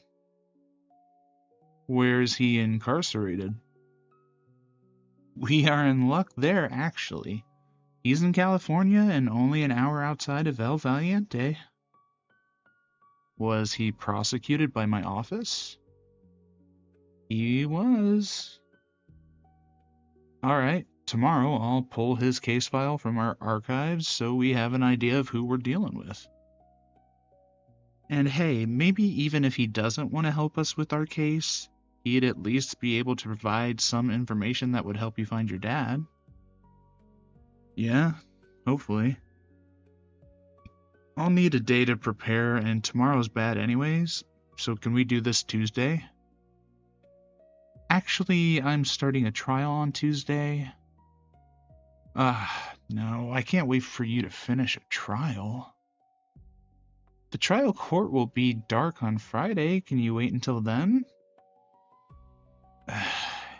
Where is he incarcerated? We are in luck there, actually. He's in California and only an hour outside of El Valiente. Was he prosecuted by my office? He was. Alright, tomorrow I'll pull his case file from our archives so we have an idea of who we're dealing with. And hey, maybe even if he doesn't want to help us with our case, he'd at least be able to provide some information that would help you find your dad. Yeah, hopefully. I'll need a day to prepare, and tomorrow's bad anyways, so can we do this Tuesday? Actually, I'm starting a trial on Tuesday. No, I can't wait for you to finish a trial. The trial court will be dark on Friday. Can you wait until then?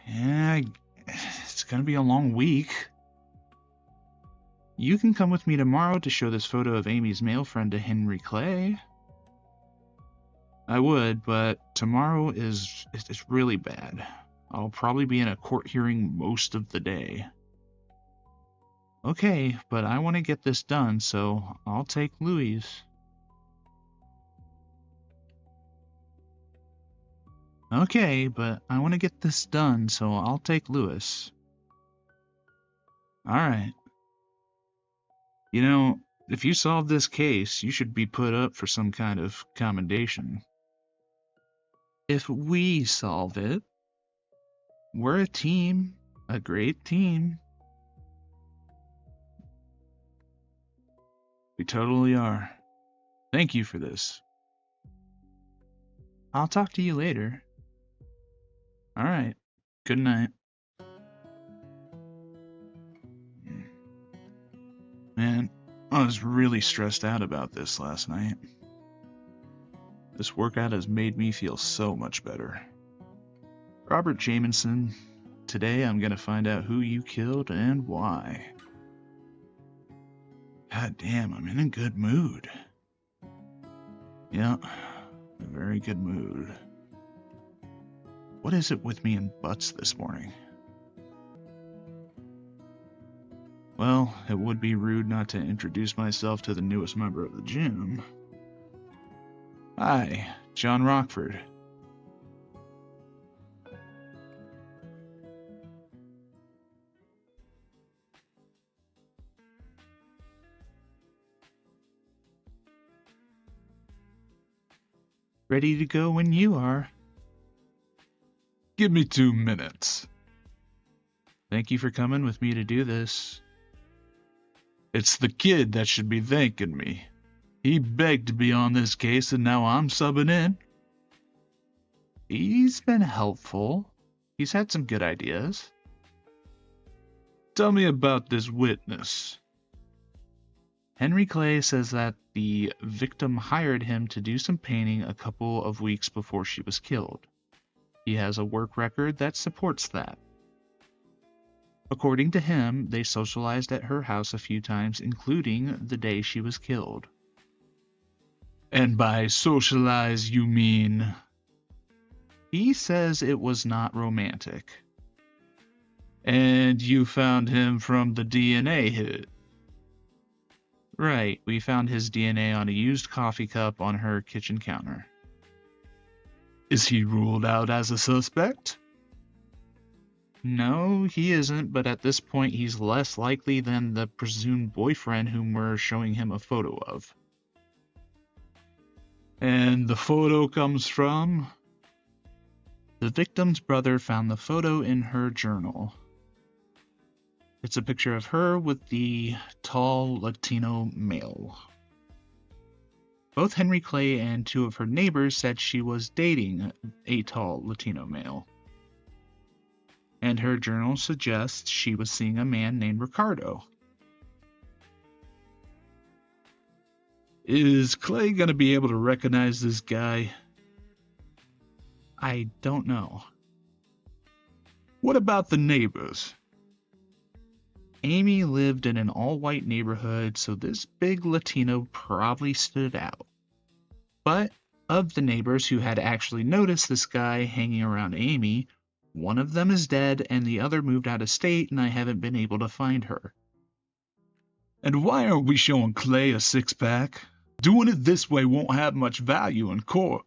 Yeah, it's gonna be a long week. You can come with me tomorrow to show this photo of Amy's male friend to Henry Clay. I would, but tomorrow is really bad. I'll probably be in a court hearing most of the day. Okay, but I want to get this done, so I'll take Louise. Okay, but I want to get this done, so I'll take Lewis. Alright. You know, if you solve this case, you should be put up for some kind of commendation. If we solve it, we're a team, a great team. We totally are. Thank you for this. I'll talk to you later. Alright, good night. Man, I was really stressed out about this last night. This workout has made me feel so much better. Robert Jamieson, today I'm gonna find out who you killed and why. God damn, I'm in a good mood. Yeah, a very good mood. What is it with me and butts this morning? Well, it would be rude not to introduce myself to the newest member of the gym. Hi, John Rockford. Ready to go when you are. Give me 2 minutes. Thank you for coming with me to do this. It's the kid that should be thanking me. He begged to be on this case and now I'm subbing in. He's been helpful. He's had some good ideas. Tell me about this witness. Henry Clay says that the victim hired him to do some painting a couple of weeks before she was killed. He has a work record that supports that. According to him, they socialized at her house a few times, including the day she was killed. And by socialize, you mean? He says it was not romantic. And you found him from the DNA hit? Right, we found his DNA on a used coffee cup on her kitchen counter. Is he ruled out as a suspect? No, he isn't, but at this point he's less likely than the presumed boyfriend whom we're showing him a photo of. And the photo comes from? The victim's brother found the photo in her journal. It's a picture of her with the tall Latino male. Both Henry Clay and 2 of her neighbors said she was dating a tall Latino male. And her journal suggests she was seeing a man named Ricardo. Is Clay gonna be able to recognize this guy? I don't know. What about the neighbors? Amy lived in an all-white neighborhood, so this big Latino probably stood out. But Of the neighbors who had actually noticed this guy hanging around Amy, one of them is dead and the other moved out of state, and I haven't been able to find her. And why aren't we showing Clay a six-pack? Doing it this way won't have much value in court.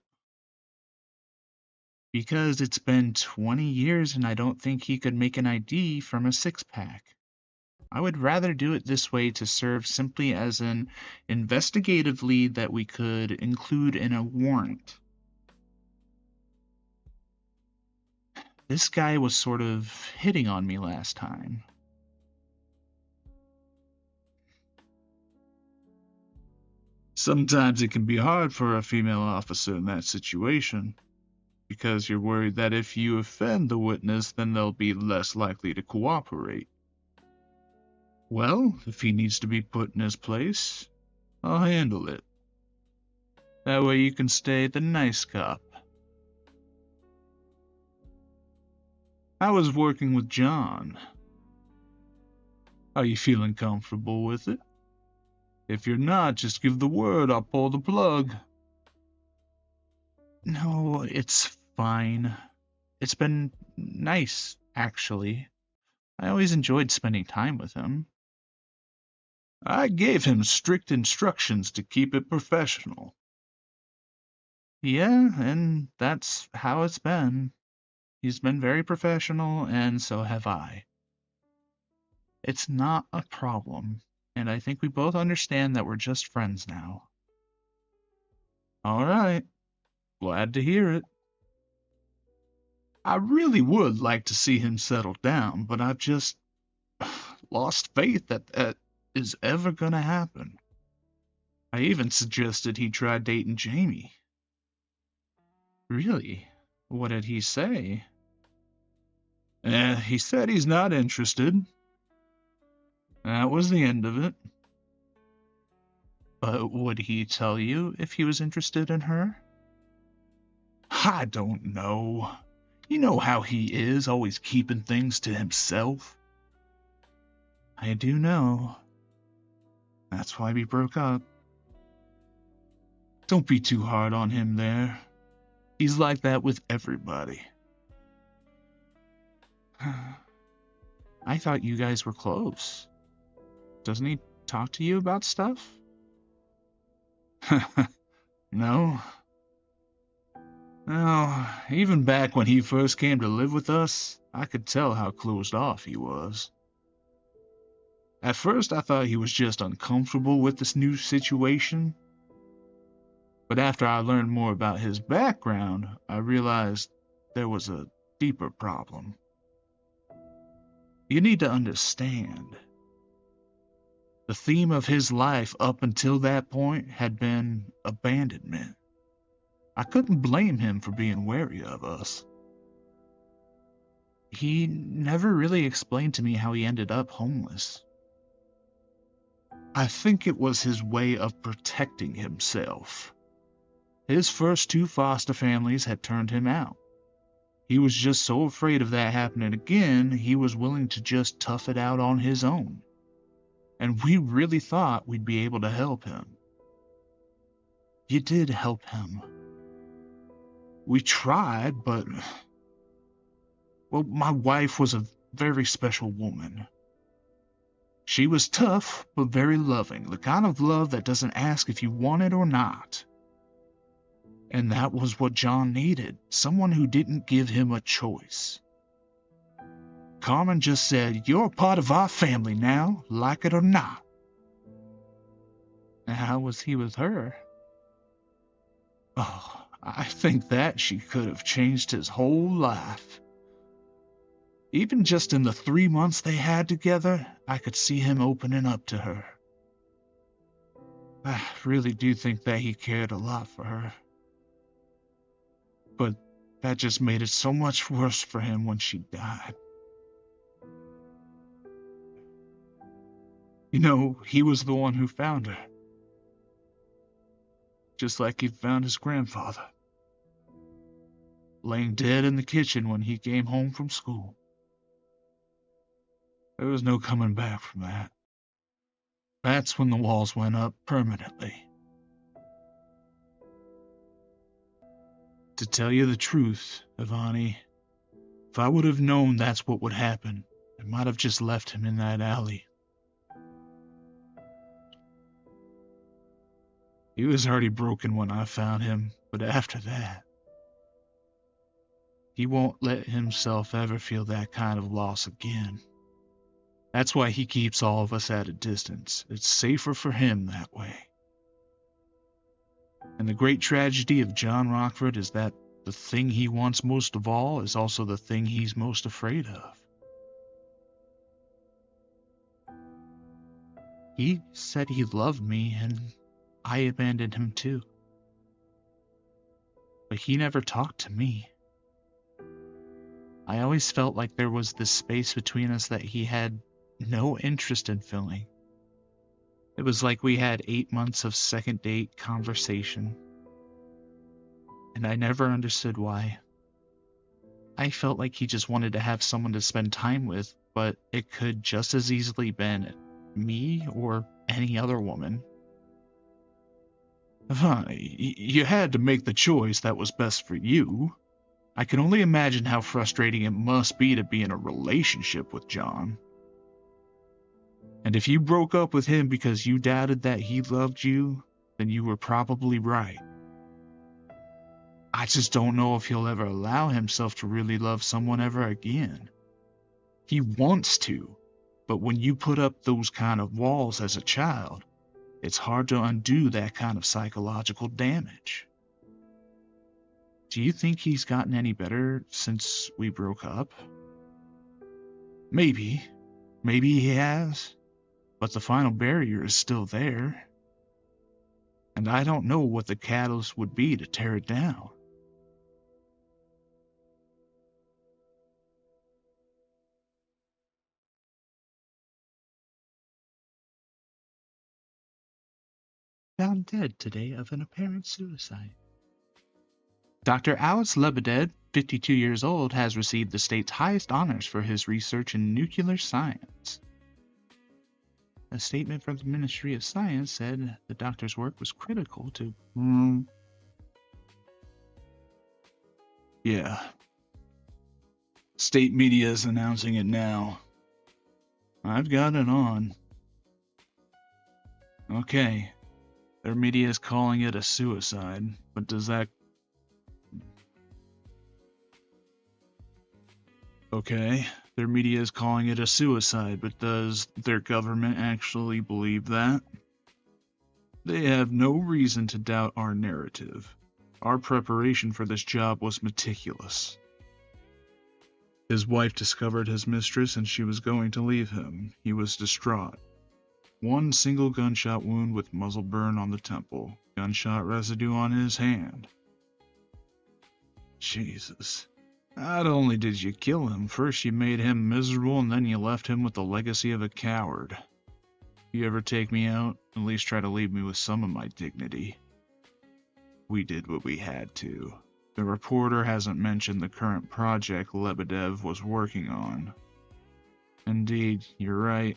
Because it's been 20 years and I don't think he could make an ID from a six-pack. I would rather do it this way to serve simply as an investigative lead that we could include in a warrant. This guy was sort of hitting on me last time. Sometimes it can be hard for a female officer in that situation, because you're worried that if you offend the witness, then they'll be less likely to cooperate. Well, if he needs to be put in his place, I'll handle it. That way you can stay the nice cop. I was working with John. Are you feeling comfortable with it? If you're not, just give the word, I'll pull the plug. No, it's fine. It's been nice, actually. I always enjoyed spending time with him. I gave him strict instructions to keep it professional. Yeah, and that's how it's been. He's been very professional, and so have I. It's not a problem, and I think we both understand that we're just friends now. All right. Glad to hear it. I really would like to see him settle down, but I've just lost faith that that is ever going to happen. I even suggested he try dating Jamie. Really? What did he say? He said he's not interested. That was the end of it. But would he tell you if he was interested in her? I don't know. You know how he is, always keeping things to himself. I do know. That's why we broke up. Don't be too hard on him there. He's like that with everybody. I thought you guys were close. Doesn't he talk to you about stuff? No. No, even back when he first came to live with us, I could tell how closed off he was. At first, I thought he was just uncomfortable with this new situation. But after I learned more about his background, I realized there was a deeper problem. You need to understand. The theme of his life up until that point had been abandonment. I couldn't blame him for being wary of us. He never really explained to me how he ended up homeless. I think it was his way of protecting himself. His first two foster families had turned him out. He was just so afraid of that happening again, he was willing to just tough it out on his own. And we really thought we'd be able to help him. You did help him. We tried, but... Well, my wife was a very special woman. She was tough, but very loving, the kind of love that doesn't ask if you want it or not. And that was what John needed, someone who didn't give him a choice. Carmen just said, "You're a part of our family now, like it or not." How was he with her? Oh, I think that she could have changed his whole life. Even just in the 3 months they had together, I could see him opening up to her. I really do think that he cared a lot for her. But that just made it so much worse for him when she died. You know, he was the one who found her. Just like he found his grandfather. Laying dead in the kitchen when he came home from school. There was no coming back from that. That's when the walls went up permanently. To tell you the truth, Ivani, if I would have known that's what would happen, I might have just left him in that alley. He was already broken when I found him, but after that, he won't let himself ever feel that kind of loss again. That's why he keeps all of us at a distance. It's safer for him that way. And the great tragedy of John Rockford is that the thing he wants most of all is also the thing he's most afraid of. He said he loved me, and I abandoned him too. But he never talked to me. I always felt like there was this space between us that he had no interest in filling. It was like we had 8 months of second date conversation, and I never understood why. I felt like he just wanted to have someone to spend time with, but it could just as easily been me or any other woman. Ivani, you had to make the choice that was best for you. I can only imagine how frustrating it must be to be in a relationship with John. And if you broke up with him because you doubted that he loved you, then you were probably right. I just don't know if he'll ever allow himself to really love someone ever again. He wants to, but when you put up those kind of walls as a child, it's hard to undo that kind of psychological damage. Do you think he's gotten any better since we broke up? Maybe. Maybe he has. But the final barrier is still there. And I don't know what the catalyst would be to tear it down. Found dead today of an apparent suicide. Dr. Alex Lebedev, 52 years old, has received the state's highest honors for his research in nuclear science. A statement from the Ministry of Science said the doctor's work was critical to... Yeah. State media is announcing it now. I've got it on. Okay. Their media is calling it a suicide, but does that... Okay, their media is calling it a suicide, but does their government actually believe that? They have no reason to doubt our narrative. Our preparation for this job was meticulous. His wife discovered his mistress and she was going to leave him. He was distraught. One single gunshot wound with muzzle burn on the temple. Gunshot residue on his hand. Jesus. Not only did you kill him, first you made him miserable and then you left him with the legacy of a coward. You ever take me out, at least try to leave me with some of my dignity. We did what we had to. The reporter hasn't mentioned the current project Lebedev was working on. Indeed, you're right.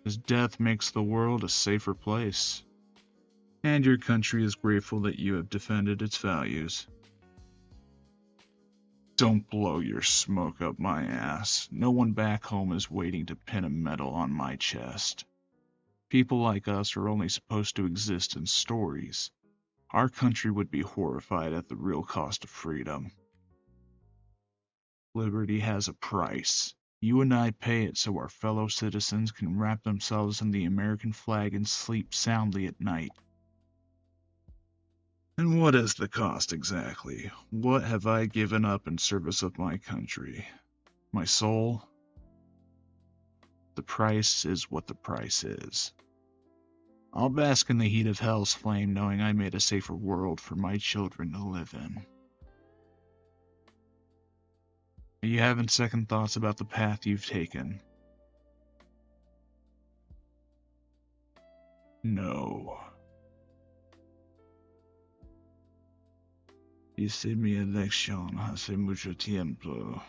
His death makes the world a safer place. And your country is grateful that you have defended its values. Don't blow your smoke up my ass. No one back home is waiting to pin a medal on my chest. People like us are only supposed to exist in stories. Our country would be horrified at the real cost of freedom. Liberty has a price. You and I pay it so our fellow citizens can wrap themselves in the American flag and sleep soundly at night. And what is the cost exactly? What have I given up in service of my country? My soul? The price is what the price is. I'll bask in the heat of hell's flame knowing I made a safer world for my children to live in. Are you having second thoughts about the path you've taken? No. Hice mi elección hace mucho tiempo.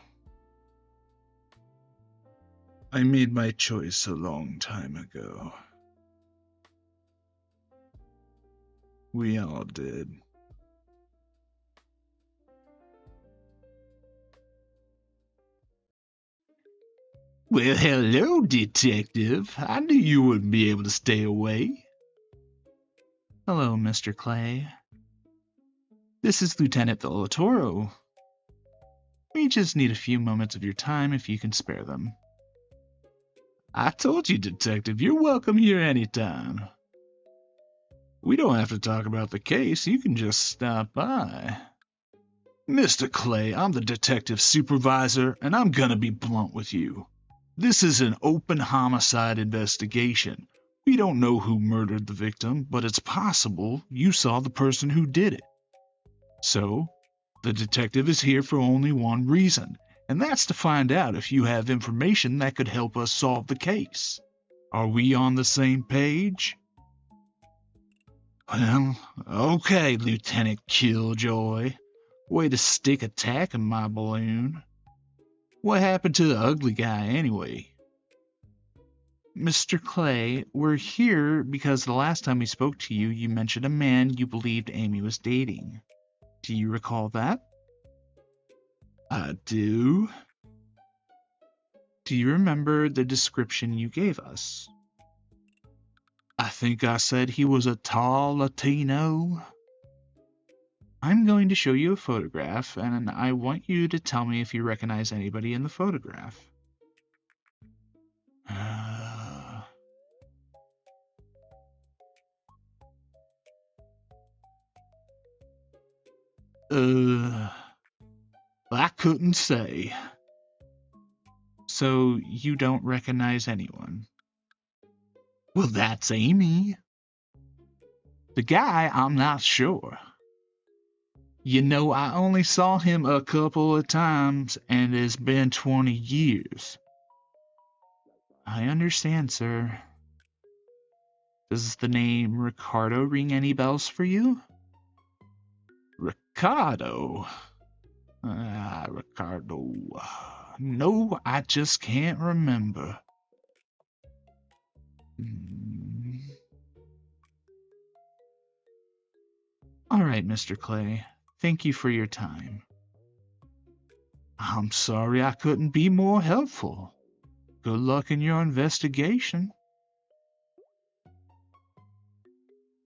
I made my choice a long time ago. We all did. Well, hello, detective. I knew you wouldn't be able to stay away. Hello, Mr. Clay. This is Lieutenant Villatoro. We just need a few moments of your time if you can spare them. I told you, detective, you're welcome here anytime. We don't have to talk about the case. You can just stop by. Mr. Clay, I'm the detective supervisor, and I'm gonna be blunt with you. This is an open homicide investigation. We don't know who murdered the victim, but it's possible you saw the person who did it. So, the detective is here for only one reason, and that's to find out if you have information that could help us solve the case. Are we on the same page? Well, okay, Lieutenant Killjoy. Way to stick a tack in my balloon. What happened to the ugly guy, anyway? Mr. Clay, we're here because the last time we spoke to you, you mentioned a man you believed Amy was dating. Do you recall that? I do. Do you remember the description you gave us? I think I said he was a tall Latino. I'm going to show you a photograph, and I want you to tell me if you recognize anybody in the photograph. I couldn't say. So you don't recognize anyone? Well, that's Amy. The guy, I'm not sure. You know, I only saw him a couple of times, and it's been 20 years. I understand, sir. Does the name Ricardo ring any bells for you? Ricardo? Ricardo. No, I just can't remember. All right, Mr. Clay. Thank you for your time. I'm sorry I couldn't be more helpful. Good luck in your investigation.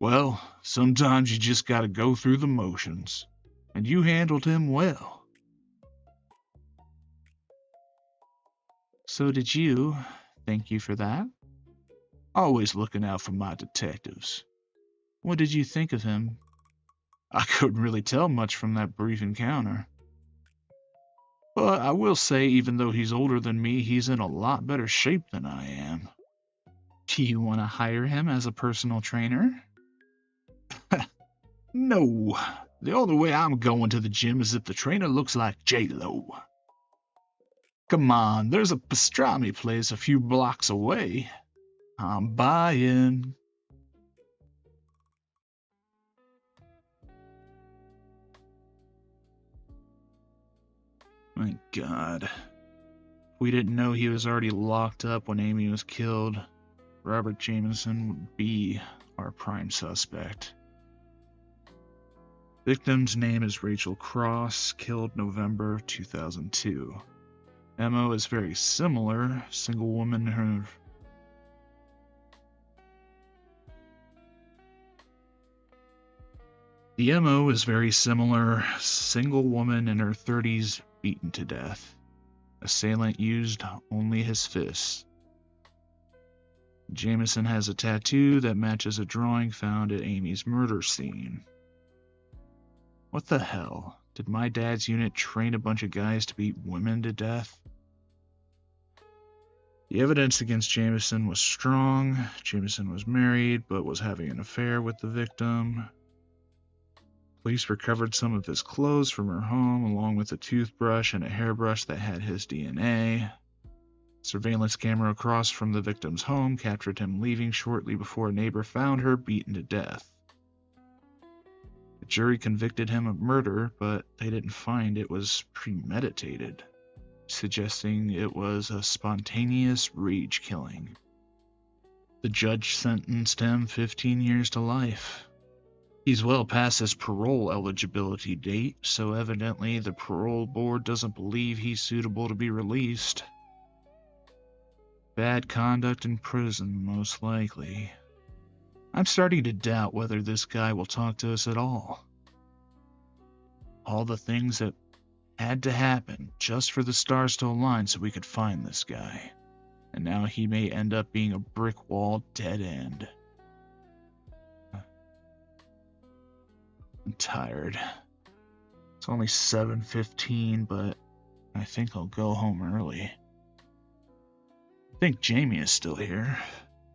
Well, sometimes you just gotta go through the motions, and you handled him well. So did you. Thank you for that. Always looking out for my detectives. What did you think of him? I couldn't really tell much from that brief encounter. But I will say, even though he's older than me, he's in a lot better shape than I am. Do you want to hire him as a personal trainer? No. The only way I'm going to the gym is if the trainer looks like J-Lo. Come on, there's a pastrami place a few blocks away. I'm buying. My God. We didn't know he was already locked up when Amy was killed. Robert Jameson would be our prime suspect. Victim's name is Rachel Cross, killed November 2002. MO is very similar. Single woman, her... The MO is very similar. Single woman in her 30s beaten to death. Assailant used only his fists. Jameson has a tattoo that matches a drawing found at Amy's murder scene. What the hell? Did my dad's unit train a bunch of guys to beat women to death? The evidence against Jameson was strong. Jameson was married, but was having an affair with the victim. Police recovered some of his clothes from her home, along with a toothbrush and a hairbrush that had his DNA. Surveillance camera across from the victim's home captured him leaving shortly before a neighbor found her beaten to death. The jury convicted him of murder, but they didn't find it was premeditated, suggesting it was a spontaneous rage killing. The judge sentenced him 15 years to life. He's well past his parole eligibility date, so evidently the parole board doesn't believe he's suitable to be released. bad conduct in prison, most likely. I'm starting to doubt whether this guy will talk to us at all. All the things that had to happen just for the stars to align so we could find this guy. And now he may end up being a brick wall dead end. I'm tired. It's only 7:15, but I think I'll go home early. I think Jamie is still here.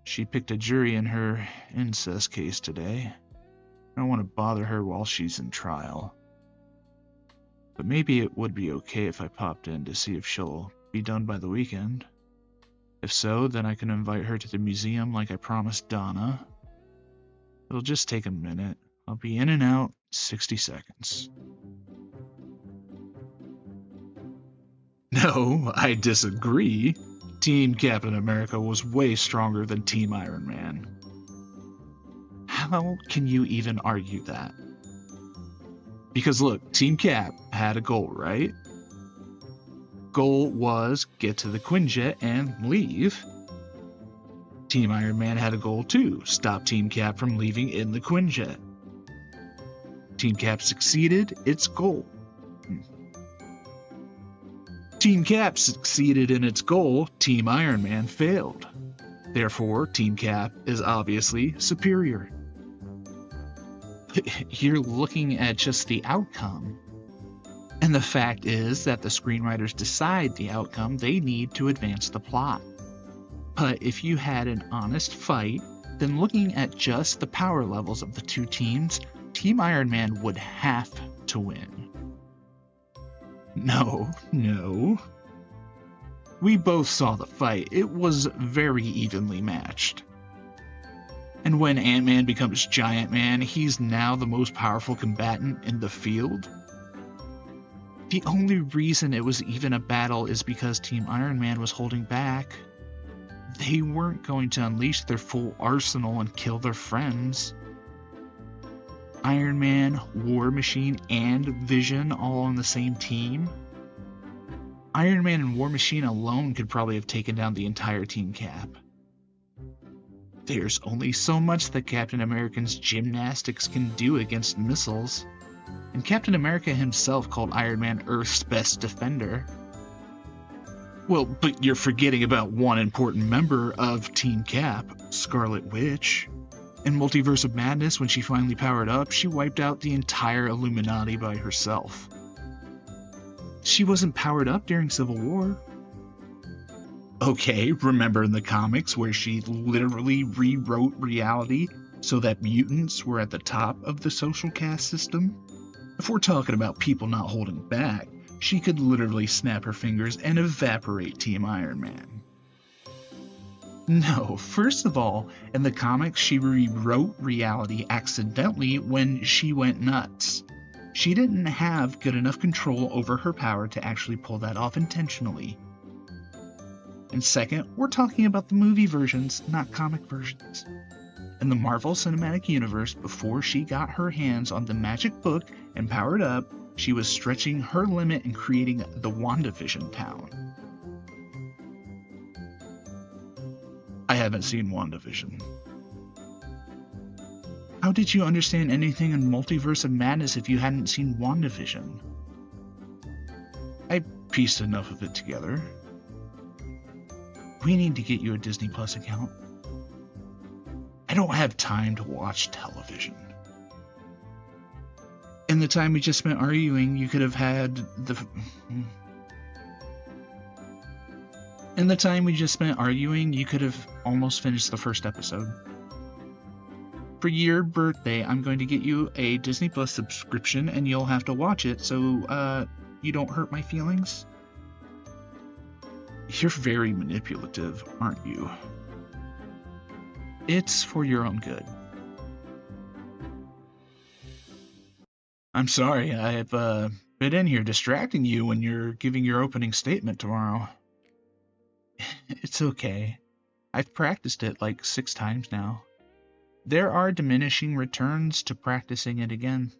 She picked a jury in her incest case today. I don't want to bother her while she's in trial. But maybe it would be okay if I popped in to see if she'll be done by the weekend. If so, then I can invite her to the museum like I promised Donna. It'll just take a minute. I'll be in and out 60 seconds. No, I disagree. Team Captain America was way stronger than Team Iron Man. How can you even argue that? Because look, Team Cap had a goal, right? Goal was get to the Quinjet and leave. Team Iron Man had a goal too, stop Team Cap from leaving in the Quinjet. Team Cap succeeded its goal. Team Cap succeeded in its goal, Team Iron Man failed. Therefore, Team Cap is obviously superior. You're looking at just the outcome. And the fact is that the screenwriters decide the outcome they need to advance the plot. But if you had an honest fight, then looking at just the power levels of the two teams, Team Iron Man would have to win. No. We both saw the fight. It was very evenly matched. And when Ant-Man becomes Giant Man, he's now the most powerful combatant in the field. The only reason it was even a battle is because Team Iron Man was holding back. They weren't going to unleash their full arsenal and kill their friends. Iron Man, War Machine, and Vision all on the same team. Iron Man and War Machine alone could probably have taken down the entire Team Cap. There's only so much that Captain America's gymnastics can do against missiles, and Captain America himself called Iron Man Earth's best defender. Well, but you're forgetting about one important member of Team Cap, Scarlet Witch. In Multiverse of Madness, when she finally powered up, she wiped out the entire Illuminati by herself. She wasn't powered up during Civil War. Okay, remember in the comics where she literally rewrote reality so that mutants were at the top of the social caste system? If we're talking about people not holding back, she could literally snap her fingers and evaporate Team Iron Man. No, first of all, in the comics she rewrote reality accidentally when she went nuts. She didn't have good enough control over her power to actually pull that off intentionally. And second, we're talking about the movie versions, not comic versions. In the Marvel Cinematic Universe, before she got her hands on the magic book and powered up, she was stretching her limit and creating the WandaVision town. I haven't seen WandaVision. How did you understand anything in Multiverse of Madness if you hadn't seen WandaVision? I pieced enough of it together. We need to get you a Disney Plus account. I don't have time to watch television. In the time we just spent arguing, you could have had the... In the time we just spent arguing, you could have almost finished the first episode. For your birthday, I'm going to get you a Disney Plus subscription, and you'll have to watch it so you don't hurt my feelings. You're very manipulative, aren't you? It's for your own good. I'm sorry, I've been in here distracting you when you're giving your opening statement tomorrow. It's okay. I've practiced it like 6 times now. There are diminishing returns to practicing it again.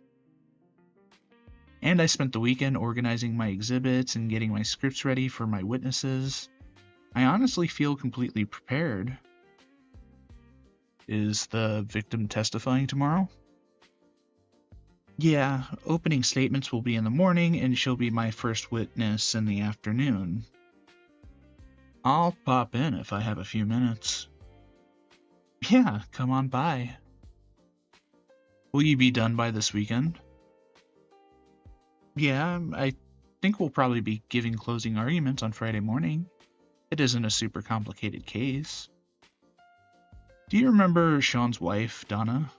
And I spent the weekend organizing my exhibits and getting my scripts ready for my witnesses. I honestly feel completely prepared. Is the victim testifying tomorrow? Yeah, opening statements will be in the morning, and she'll be my first witness in the afternoon. I'll pop in if I have a few minutes. Yeah, come on by. Will you be done by this weekend? Yeah, I think we'll probably be giving closing arguments on Friday morning. It isn't a super complicated case. Do you remember Sean's wife, Donna?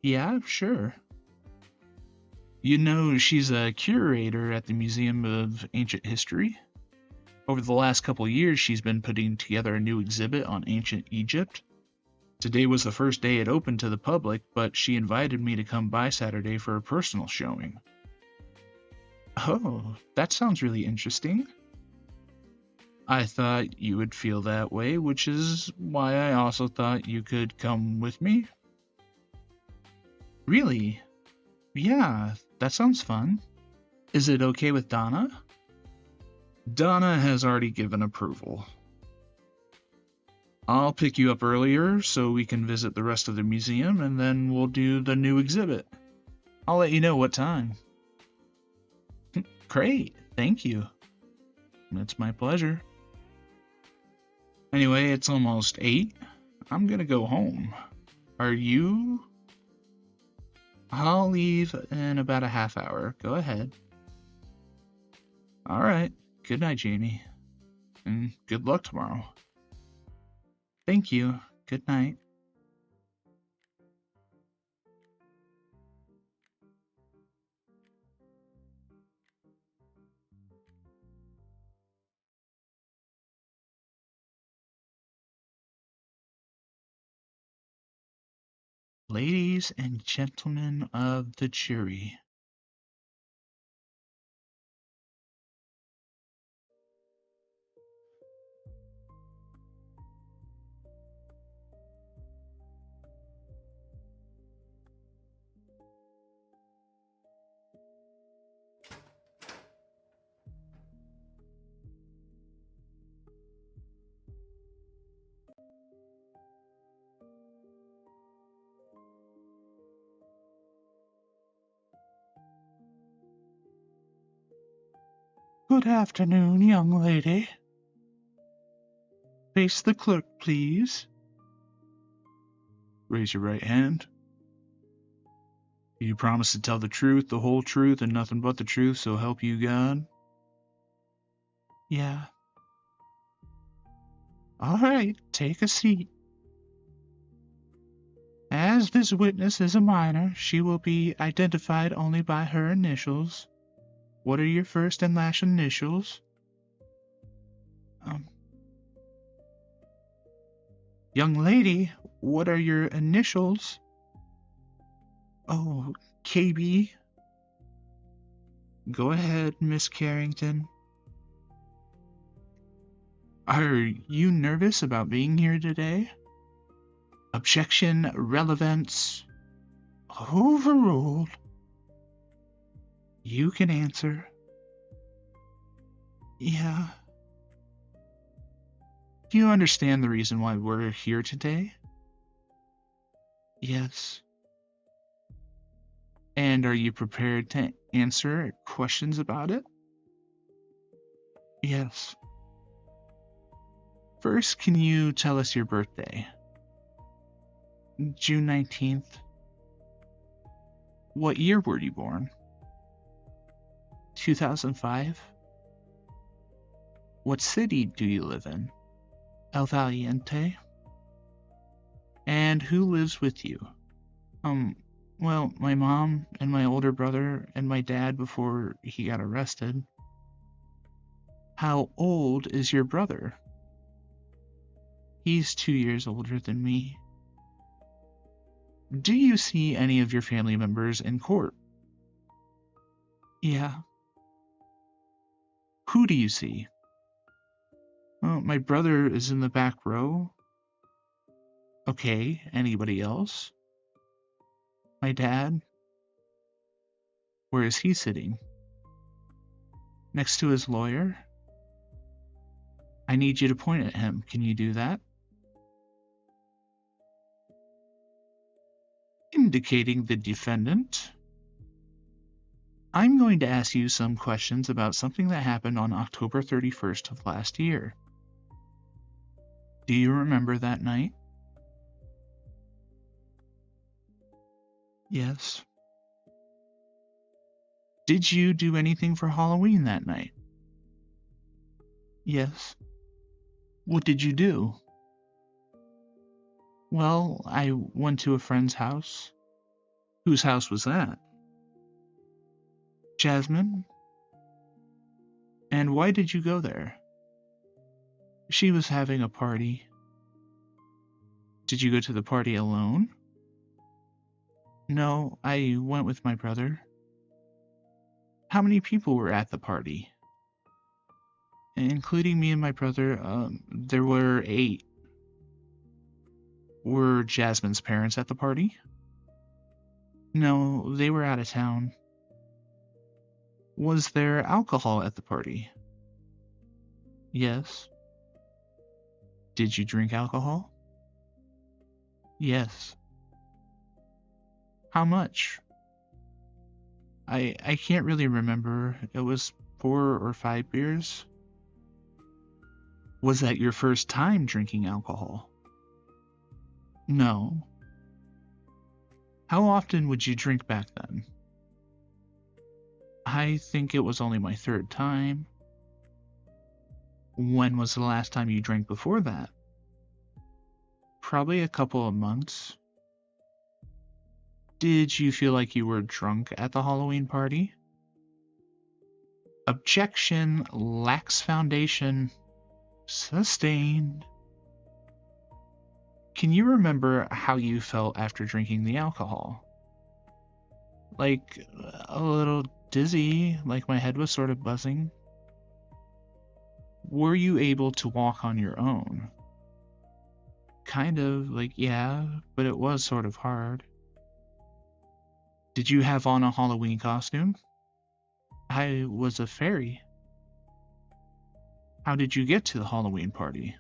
Yeah, sure. You know, she's a curator at the Museum of Ancient History. Over the last couple years, she's been putting together a new exhibit on ancient Egypt. Today was the first day it opened to the public, but she invited me to come by Saturday for a personal showing. Oh, that sounds really interesting. I thought you would feel that way, which is why I also thought you could come with me. Really? Yeah, that sounds fun. Is it okay with Donna? Donna has already given approval. I'll pick you up earlier so we can visit the rest of the museum, and then we'll do the new exhibit. I'll let you know what time. Great, thank you. It's my pleasure. Anyway, it's almost 8. I'm gonna go home. Are you? I'll leave in about a half hour. Go ahead. Alright, good night, Jamie. And good luck tomorrow. Thank you. Good night. Ladies and gentlemen of the jury. Good afternoon, young lady. Face the clerk, please. Raise your right hand. Do you promise to tell the truth, the whole truth, and nothing but the truth, so help you God? Yeah. All right, take a seat. As this witness is a minor, she will be identified only by her initials. What are your first and last initials? Um, Young lady, what are your initials? Oh, KB. Go ahead, Miss Carrington. Are you nervous about being here today? Objection, relevance. Overruled. You can answer. Yeah. Do you understand the reason why we're here today? Yes. And are you prepared to answer questions about it? Yes. First, can you tell us your birthday? June 19th. What year were you born? 2005. What city do you live in? El Valiente. And who lives with you? Well, my mom and my older brother and my dad before he got arrested. How old is your brother? He's 2 years older than me. Do you see any of your family members in court? Yeah. Who do you see? Oh, my brother is in the back row. Okay, anybody else? My dad? Where is he sitting? Next to his lawyer? I need you to point at him. Can you do that? Indicating the defendant. I'm going to ask you some questions about something that happened on October 31st of last year. Do you remember that night? Yes. Did you do anything for Halloween that night? Yes. What did you do? Well, I went to a friend's house. Whose house was that? Jasmine? And why did you go there? She was having a party. Did you go to the party alone? No, I went with my brother. How many people were at the party? Including me and my brother, there were 8. Were Jasmine's parents at the party? No, they were out of town. Was there alcohol at the party? Yes. Did you drink alcohol? Yes. How much? I can't really remember. It was 4 or 5 beers. Was that your first time drinking alcohol? No. How often would you drink back then? I think it was only my 3rd time. When was the last time you drank before that? Probably a couple of months. Did you feel like you were drunk at the Halloween party? Objection lacks foundation. Sustained. Can you remember how you felt after drinking the alcohol? Like a little dizzy, like my head was sort of buzzing. Were you able to walk on your own? Kind of, like, yeah, but it was sort of hard. Did you have on a Halloween costume? I was a fairy. How did you get to the Halloween party?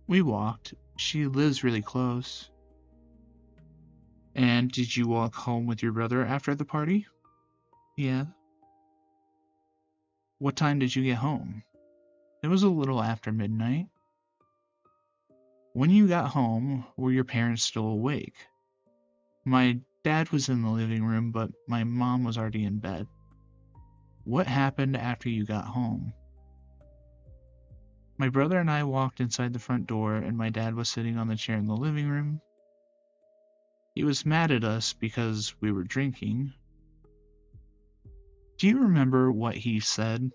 We walked. She lives really close. And did you walk home with your brother after the party? Yeah. What time did you get home? It was a little after midnight. When you got home, were your parents still awake? My dad was in the living room, but my mom was already in bed. What happened after you got home? My brother and I walked inside the front door, and my dad was sitting on the chair in the living room. He was mad at us because we were drinking. Do you remember what he said?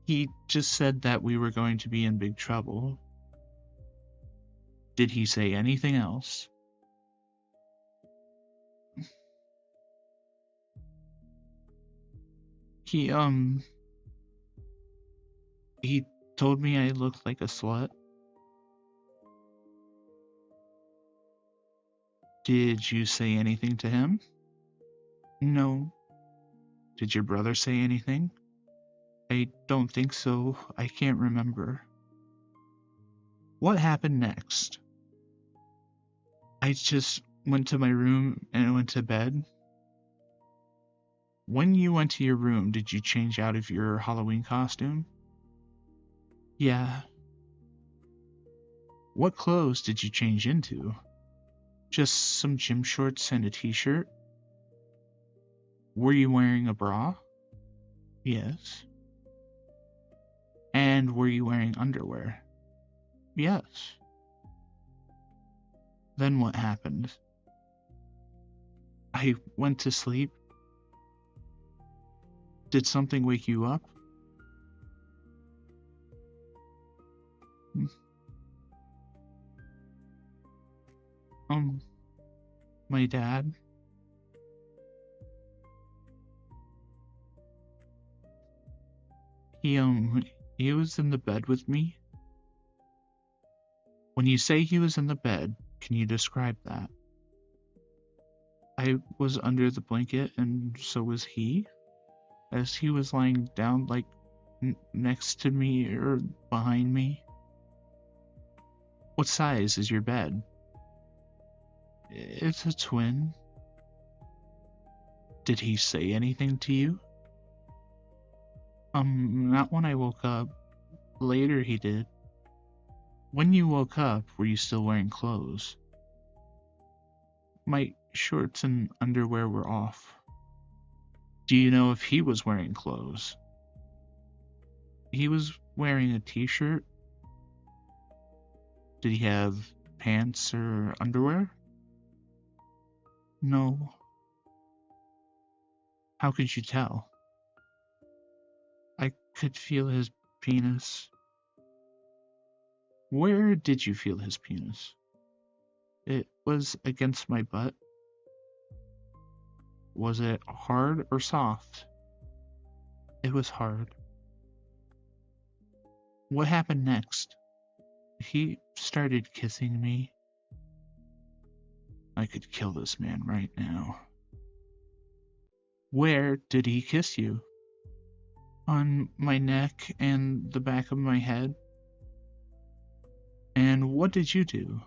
He just said that we were going to be in big trouble. Did he say anything else? He told me I looked like a slut. Did you say anything to him? No. Did your brother say anything? I don't think so. I can't remember. What happened next? I just went to my room and went to bed. When you went to your room, did you change out of your Halloween costume? Yeah. What clothes did you change into? Just some gym shorts and a t-shirt? Were you wearing a bra? Yes. And were you wearing underwear? Yes. Then what happened? I went to sleep. Did something wake you up? My dad. He was in the bed with me. When you say he was in the bed, can you describe that? I was under the blanket and so was he. As he was lying down, like, next to me or behind me? What size is your bed? It's a twin. Did he say anything to you? Not when I woke up. Later he did. When you woke up, were you still wearing clothes? My shorts and underwear were off. Do you know if he was wearing clothes? He was wearing a t-shirt. Did he have pants or underwear? No. How could you tell? I could feel his penis. Where did you feel his penis? It was against my butt. Was it hard or soft? It was hard. What happened next? He started kissing me. I could kill this man right now. Where did he kiss you? On my neck and the back of my head. And what did you do?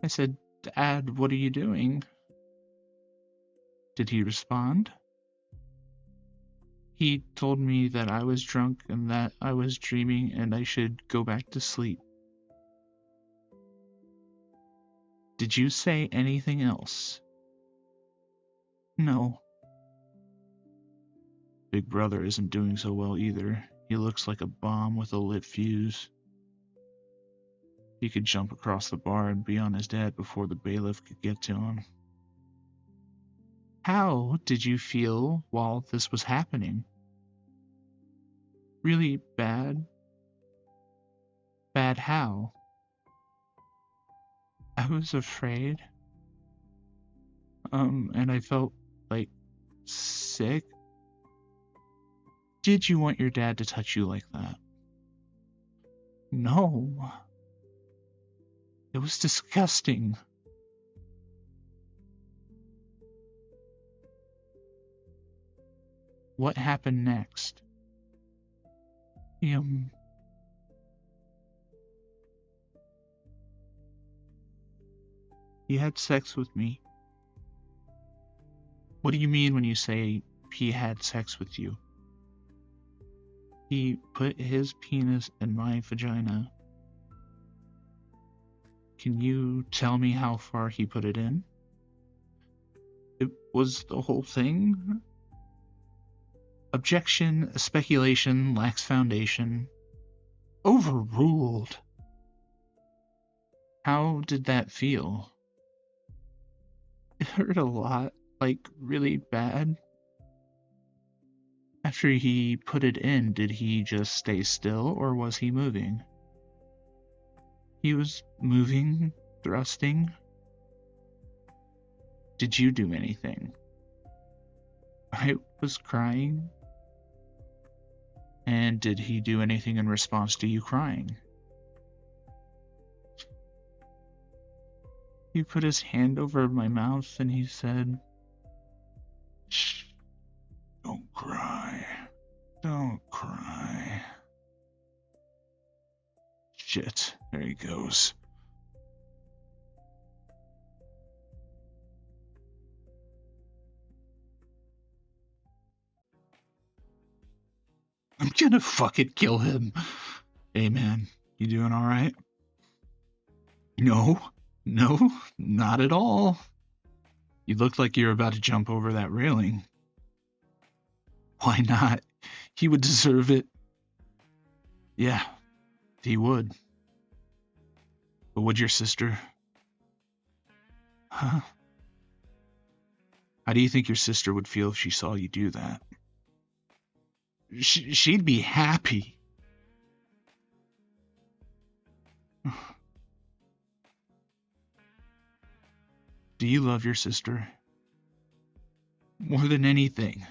I said, Dad, what are you doing? Did he respond? He told me that I was drunk and that I was dreaming and I should go back to sleep. Did you say anything else? No. Big brother isn't doing so well either. He looks like a bomb with a lit fuse. He could jump across the bar and be on his dad before the bailiff could get to him. How did you feel while this was happening? Really bad? Bad how? I was afraid. And I felt like sick. Did you want your dad to touch you like that? No. It was disgusting. What happened next? He had sex with me. What do you mean when you say he had sex with you? He put his penis in my vagina. Can you tell me how far he put it in? It was the whole thing? Objection, speculation, lacks foundation. Overruled. How did that feel? It hurt a lot, like really bad. After he put it in, did he just stay still or was he moving? He was moving, thrusting. Did you do anything? I was crying. And did he do anything in response to you crying? He put his hand over my mouth and he said, "Shh, don't cry. Don't cry." Shit, there he goes. I'm gonna fucking kill him. Hey man, you doing alright? No, not at all. You look like you're about to jump over that railing. Why not? He would deserve it. Yeah, he would. But would your sister? Huh? How do you think your sister would feel if she saw you do that? She'd be happy. Do you love your sister? More than anything.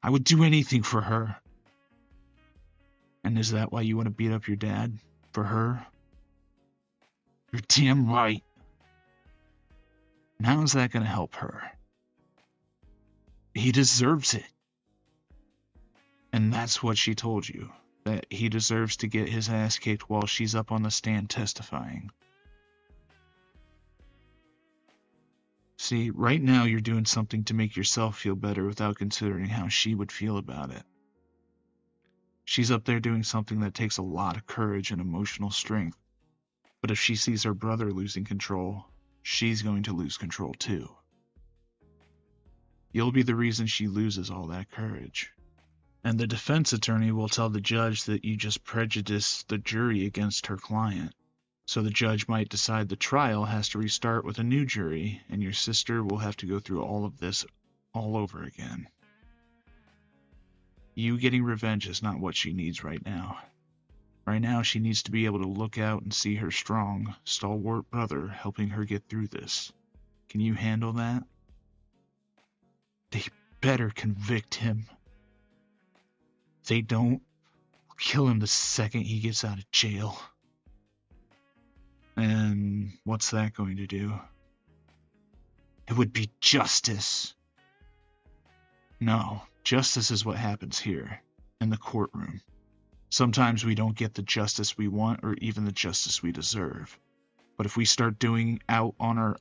I would do anything for her. And is that why you want to beat up your dad? For her? You're damn right. And how is that going to help her? He deserves it. And that's what she told you, that he deserves to get his ass kicked while she's up on the stand testifying. See, right now you're doing something to make yourself feel better without considering how she would feel about it. She's up there doing something that takes a lot of courage and emotional strength. But if she sees her brother losing control, she's going to lose control too. You'll be the reason she loses all that courage. And the defense attorney will tell the judge that you just prejudiced the jury against her client. So the judge might decide the trial has to restart with a new jury, and your sister will have to go through all of this all over again. You getting revenge is not what she needs right now. Right now, she needs to be able to look out and see her strong, stalwart brother helping her get through this. Can you handle that? They better convict him. If they don't, I'll kill him the second he gets out of jail. And what's that going to do? It would be justice. No, justice is what happens here, in the courtroom. Sometimes we don't get the justice we want or even the justice we deserve. But if we start doling out our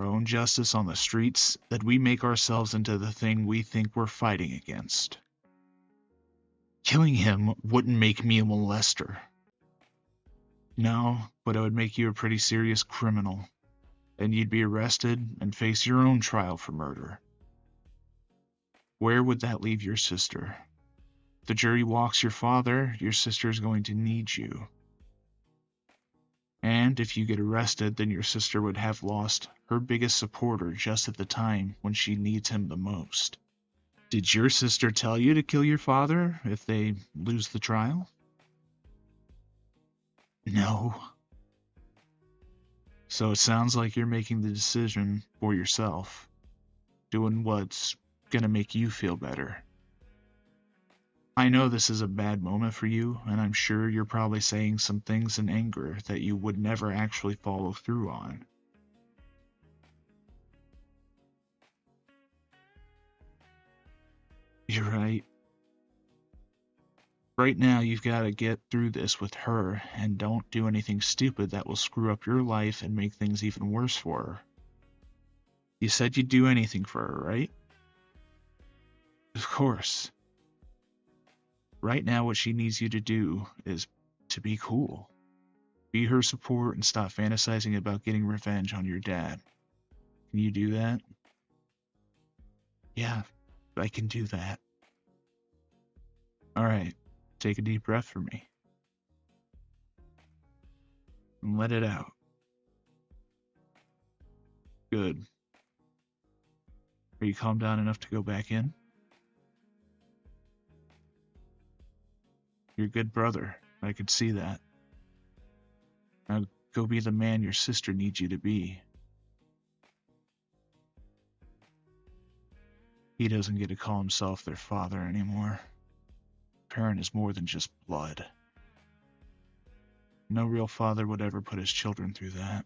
own justice on the streets, then we make ourselves into the thing we think we're fighting against. Killing him wouldn't make me a molester. No, but it would make you a pretty serious criminal. And you'd be arrested and face your own trial for murder. Where would that leave your sister? If the jury walks your father, your sister is going to need you. And if you get arrested, then your sister would have lost her biggest supporter just at the time when she needs him the most. Did your sister tell you to kill your father if they lose the trial? No. So it sounds like you're making the decision for yourself, doing what's gonna make you feel better. I know this is a bad moment for you, and I'm sure you're probably saying some things in anger that you would never actually follow through on. You're right. Right now, you've got to get through this with her, and don't do anything stupid that will screw up your life and make things even worse for her. You said you'd do anything for her, right? Of course. Right now, what she needs you to do is to be cool. Be her support and stop fantasizing about getting revenge on your dad. Can you do that? Yeah, I can do that. Alright, take a deep breath for me. And let it out. Good. Are you calmed down enough to go back in? You're a good brother. I could see that. Now go be the man your sister needs you to be. He doesn't get to call himself their father anymore. Parent is more than just blood. No real father would ever put his children through that.